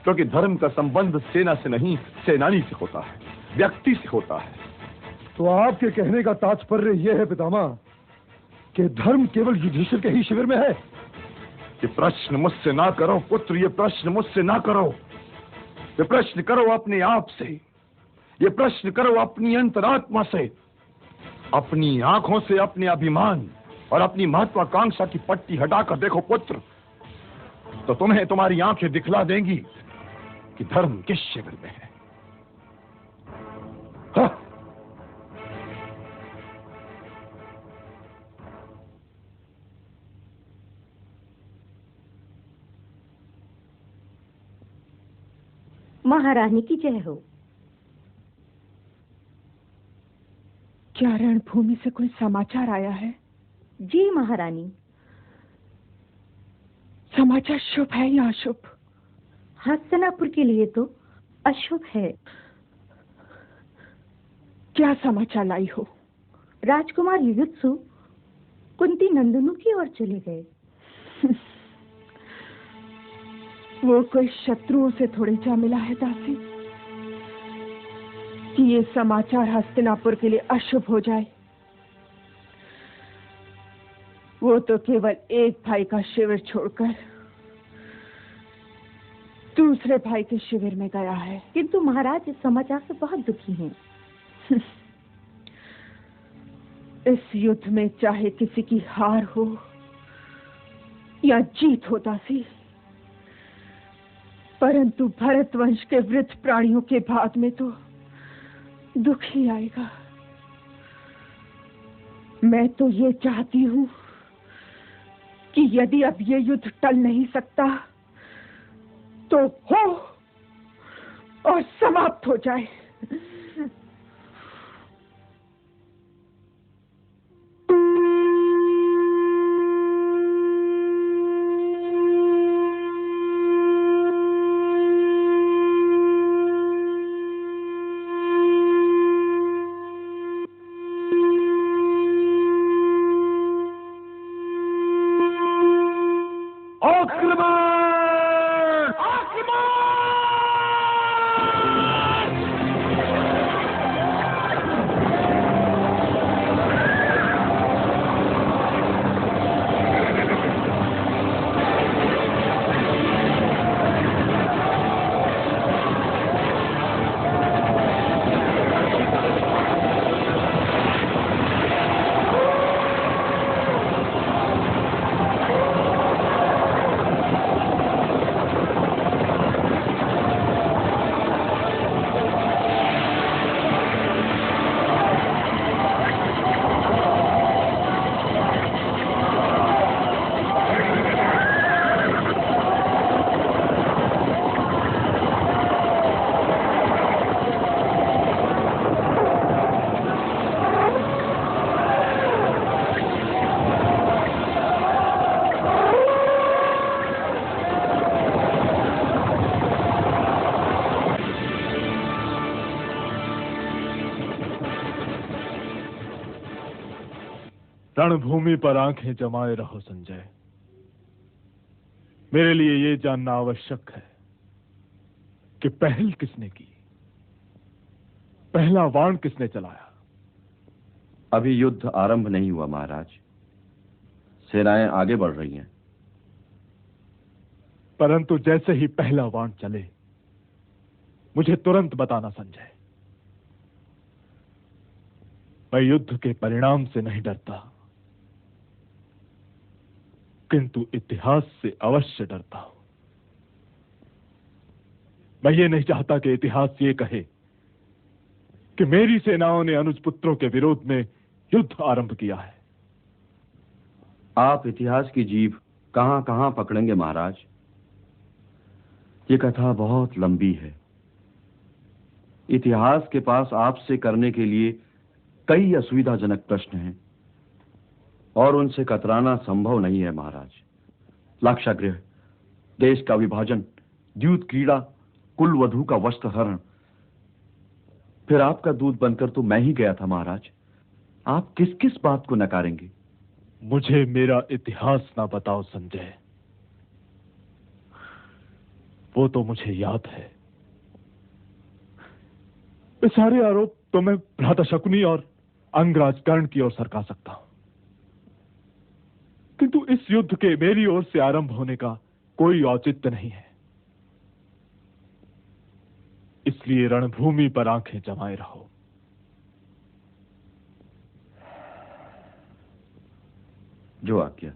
क्योंकि धर्म का संबंध सेना से नहीं सेनानी से होता है, व्यक्ति से होता है। तो आपके कहने का तात्पर्य यह है पितामह कि धर्म केवल युधिष्ठिर के ही शिविर में है? ये प्रश्न मुझसे ना करो पुत्र, ये प्रश्न मुझसे ना करो। ये प्रश्न करो अपने आप से, ये प्रश्न करो अपनी अंतरात्मा से, अपनी आंखों से अपने अभिमान और अपनी महत्वाकांक्षा की पट्टी हटाकर देखो पुत्र, तो तुम्हें तुम्हारी आंखें दिखला देंगी कि धर्म किस शिविर में है। हाँ। महारानी की जय हो। क्या रणभूमि से कोई समाचार आया है? जी महारानी। समाचार शुभ है या अशुभ? हस्तिनापुर के लिए तो अशुभ है। क्या समाचार लाई हो? राजकुमार युयुत्सु कुंती नंदनों की ओर चले गए। वो कोई शत्रुओं से थोड़े जा मिला है दासी कि ये समाचार हस्तिनापुर के लिए अशुभ हो जाए। वो तो केवल एक भाई का शिविर छोड़कर दूसरे भाई के शिविर में गया है। किंतु महाराज इस समाचार से बहुत दुखी हैं। इस युद्ध में चाहे किसी की हार हो या जीत हो दासी, परंतु भरतवंश के वृद्ध प्राणियों के भाग में तो दुख ही आएगा। मैं तो ये चाहती हूं कि यदि अब ये युद्ध टल नहीं सकता तो हो और समाप्त हो जाए। रणभूमि पर आंखें जमाए रहो संजय। मेरे लिए ये जानना आवश्यक है कि पहल किसने की, पहला बाण किसने चलाया। अभी युद्ध आरंभ नहीं हुआ महाराज, सेनाएं आगे बढ़ रही हैं। परंतु जैसे ही पहला बाण चले मुझे तुरंत बताना संजय। मैं युद्ध के परिणाम से नहीं डरता, किंतु इतिहास से अवश्य डरता हूं। मैं ये नहीं चाहता कि इतिहास ये कहे कि मेरी सेनाओं ने अनुज पुत्रों के विरोध में युद्ध आरंभ किया है। आप इतिहास की जीभ कहां कहां पकड़ेंगे महाराज? ये कथा बहुत लंबी है। इतिहास के पास आपसे करने के लिए कई असुविधाजनक प्रश्न हैं और उनसे कतराना संभव नहीं है महाराज। लाक्षागृह, देश का विभाजन, द्यूत क्रीड़ा, कुल वधू का वस्त्र हरण, फिर आपका दूध बनकर तो मैं ही गया था महाराज। आप किस किस बात को नकारेंगे? मुझे मेरा इतिहास ना बताओ संजय, वो तो मुझे याद है। ये सारे आरोप तो मैं भ्राता शकुनी और अंगराज कर्ण की ओर सरका सकता हूं, किंतु इस युद्ध के मेरी ओर से आरंभ होने का कोई औचित्य नहीं है। इसलिए रणभूमि पर आंखें जमाए रहो। जो आज्ञा।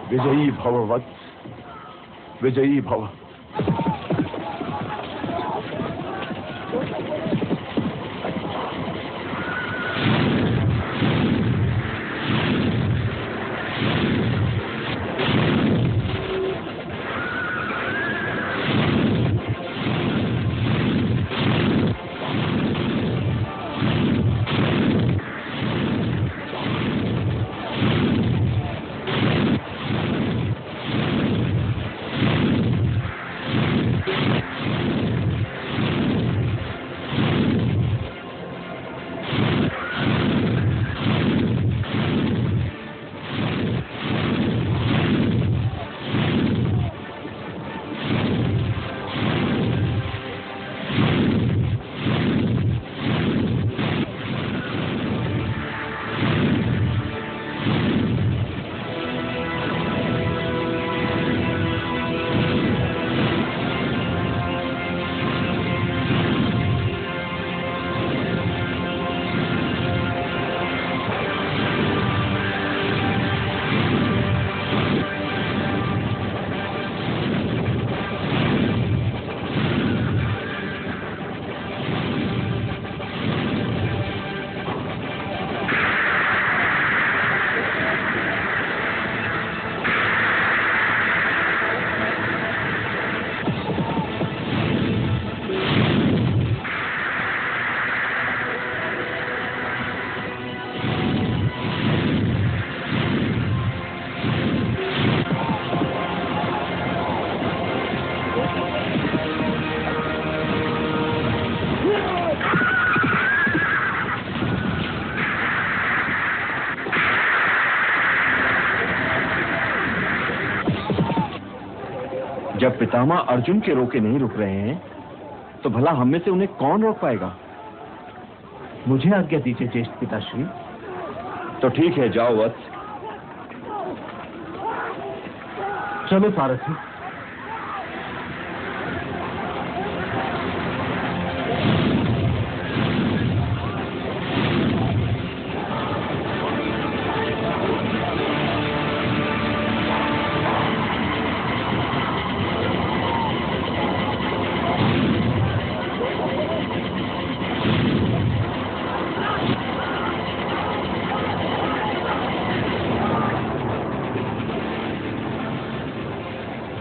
विजयी भव वत्स, विजयी भव। जब पितामह अर्जुन के रोके नहीं रुक रहे हैं तो भला हम में से उन्हें कौन रोक पाएगा? मुझे आज्ञा दीजिए ज्येष्ठ पिताश्री। तो ठीक है, जाओ वत्स। चलो सारथी।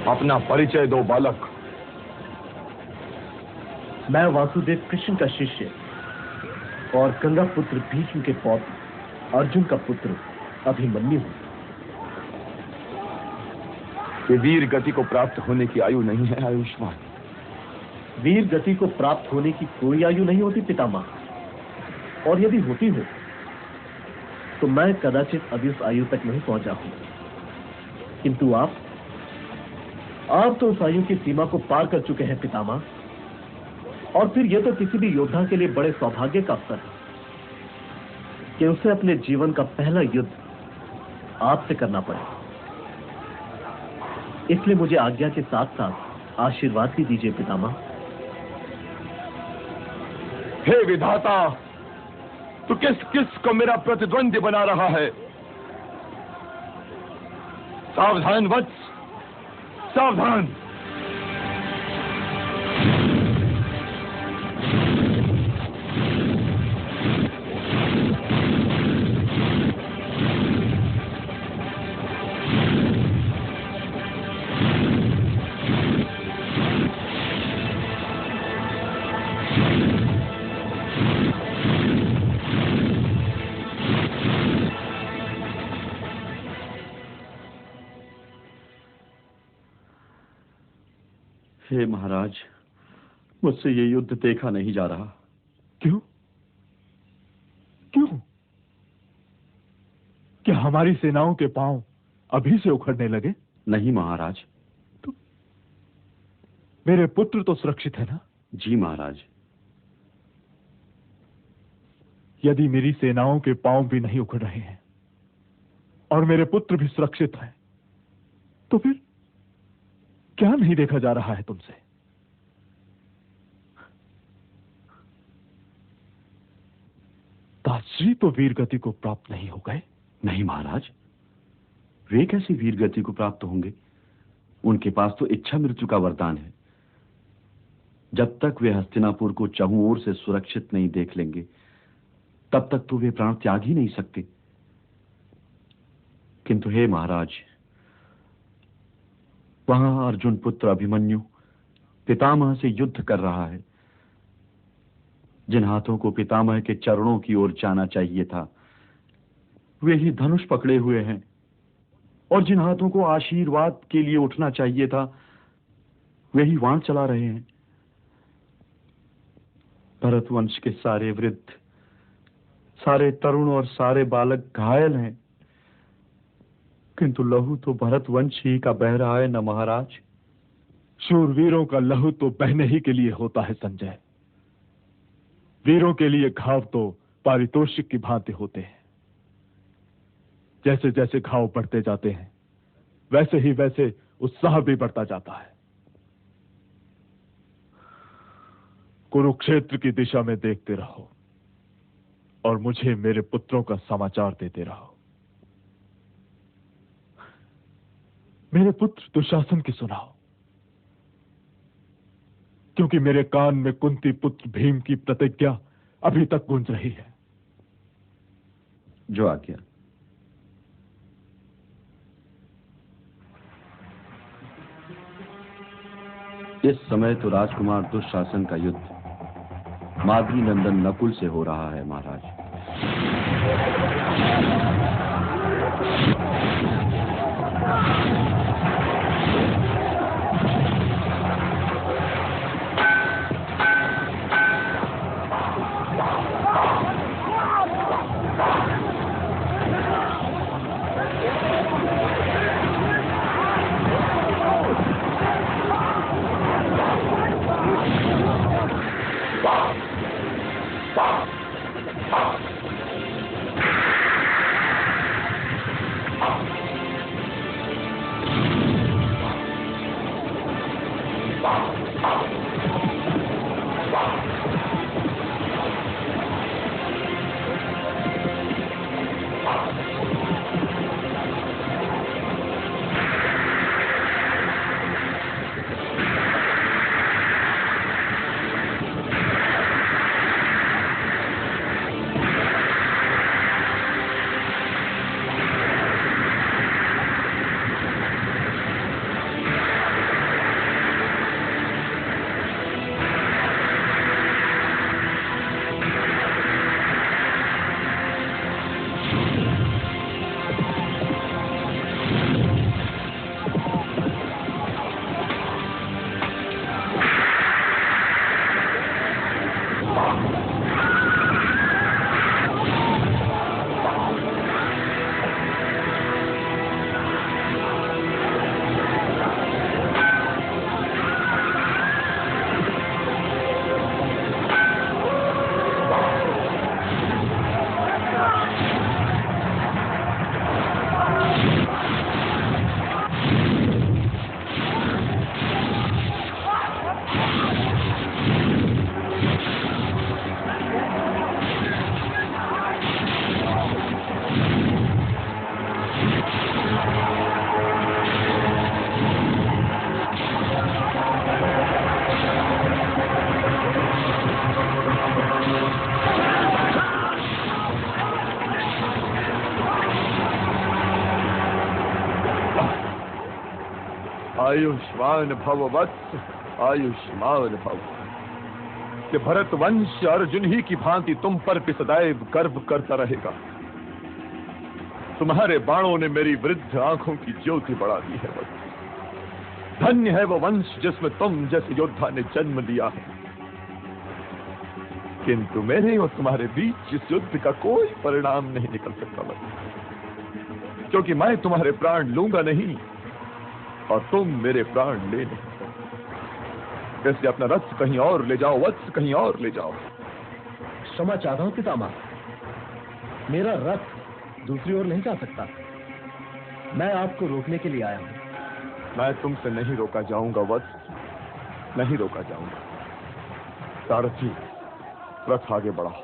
अपना परिचय दो बालक। मैं वासुदेव कृष्ण का शिष्य और गंगा पुत्र भीष्म के पौत्र अर्जुन का पुत्र अभिमन्यु हूं। ये वीर गति को प्राप्त होने की आयु नहीं है आयुष्मान। वीर गति को प्राप्त होने की कोई आयु नहीं होती पितामह, और यदि होती हो तो मैं कदाचित अभी उस आयु तक नहीं पहुंचा हूं। किंतु आप तो उस आयु की सीमा को पार कर चुके हैं पितामह, और फिर यह तो किसी भी योद्धा के लिए बड़े सौभाग्य का अवसर है कि उसे अपने जीवन का पहला युद्ध आपसे करना पड़े। इसलिए मुझे आज्ञा के साथ साथ आशीर्वाद भी दीजिए पितामह। हे विधाता, तू किस किस को मेरा प्रतिद्वंदी बना रहा है? सावधान वत्स, सावधान। हे महाराज, मुझसे ये युद्ध देखा नहीं जा रहा। क्यों? क्यों? क्या हमारी सेनाओं के पांव अभी से उखड़ने लगे? नहीं महाराज। तो मेरे पुत्र तो सुरक्षित है ना? जी महाराज। यदि मेरी सेनाओं के पांव भी नहीं उखड़ रहे हैं और मेरे पुत्र भी सुरक्षित हैं, तो फिर क्या नहीं देखा जा रहा है तुमसे? ताश्री तो वीर गति को प्राप्त नहीं हो गए? नहीं महाराज, वे कैसी वीर गति को प्राप्त होंगे? उनके पास तो इच्छा मृत्यु का वरदान है। जब तक वे हस्तिनापुर को चहुं ओर से सुरक्षित नहीं देख लेंगे, तब तक तो वे प्राण त्याग ही नहीं सकते। किंतु हे महाराज, वहां अर्जुन पुत्र अभिमन्यु पितामह से युद्ध कर रहा है। जिन हाथों को पितामह के चरणों की ओर जाना चाहिए था, वे ही धनुष पकड़े हुए हैं, और जिन हाथों को आशीर्वाद के लिए उठना चाहिए था, वे ही वाण चला रहे हैं। भरतवंश के सारे वृद्ध, सारे तरुण और सारे बालक घायल हैं, किंतु लहू तो भरतवंश ही का बह रहा है न महाराज। शूरवीरों का लहू तो बहने ही के लिए होता है संजय। वीरों के लिए घाव तो पारितोषिक की भांति होते हैं। जैसे जैसे घाव बढ़ते जाते हैं, वैसे ही वैसे उत्साह भी बढ़ता जाता है। कुरुक्षेत्र की दिशा में देखते रहो और मुझे मेरे पुत्रों का समाचार देते रहो। मेरे पुत्र दुशासन की सुनाओ, क्योंकि मेरे कान में कुंती पुत्र भीम की प्रतिज्ञा अभी तक गूंज रही है। जो आज्ञा। इस समय तो राजकुमार दुशासन का युद्ध माधवी नंदन नकुल से हो रहा है महाराज। आयुष्मान भव वत्स, आयुष्मान भव। कि भरत वंश अर्जुन ही की भांति तुम पर भी सदैव गर्व करता रहेगा। तुम्हारे बाणों ने मेरी वृद्ध आंखों की ज्योति बढ़ा दी है वत्स। धन्य है वो वंश जिसमें तुम जैसे योद्धा ने जन्म लिया है। किंतु मेरे और तुम्हारे बीच इस युद्ध का कोई परिणाम नहीं निकल सकता वत्स, क्योंकि मैं तुम्हारे प्राण लूंगा नहीं और तुम मेरे प्राण ले नहीं सकते। इसलिए अपना रथ कहीं और ले जाओ वत्स, कहीं और ले जाओ। क्षमा चाहता हूं पितामह, मेरा रथ दूसरी ओर नहीं जा सकता। मैं आपको रोकने के लिए आया हूं। मैं तुमसे नहीं रोका जाऊंगा वत्स, नहीं रोका जाऊंगा। सारथी, रथ आगे बढ़ाओ।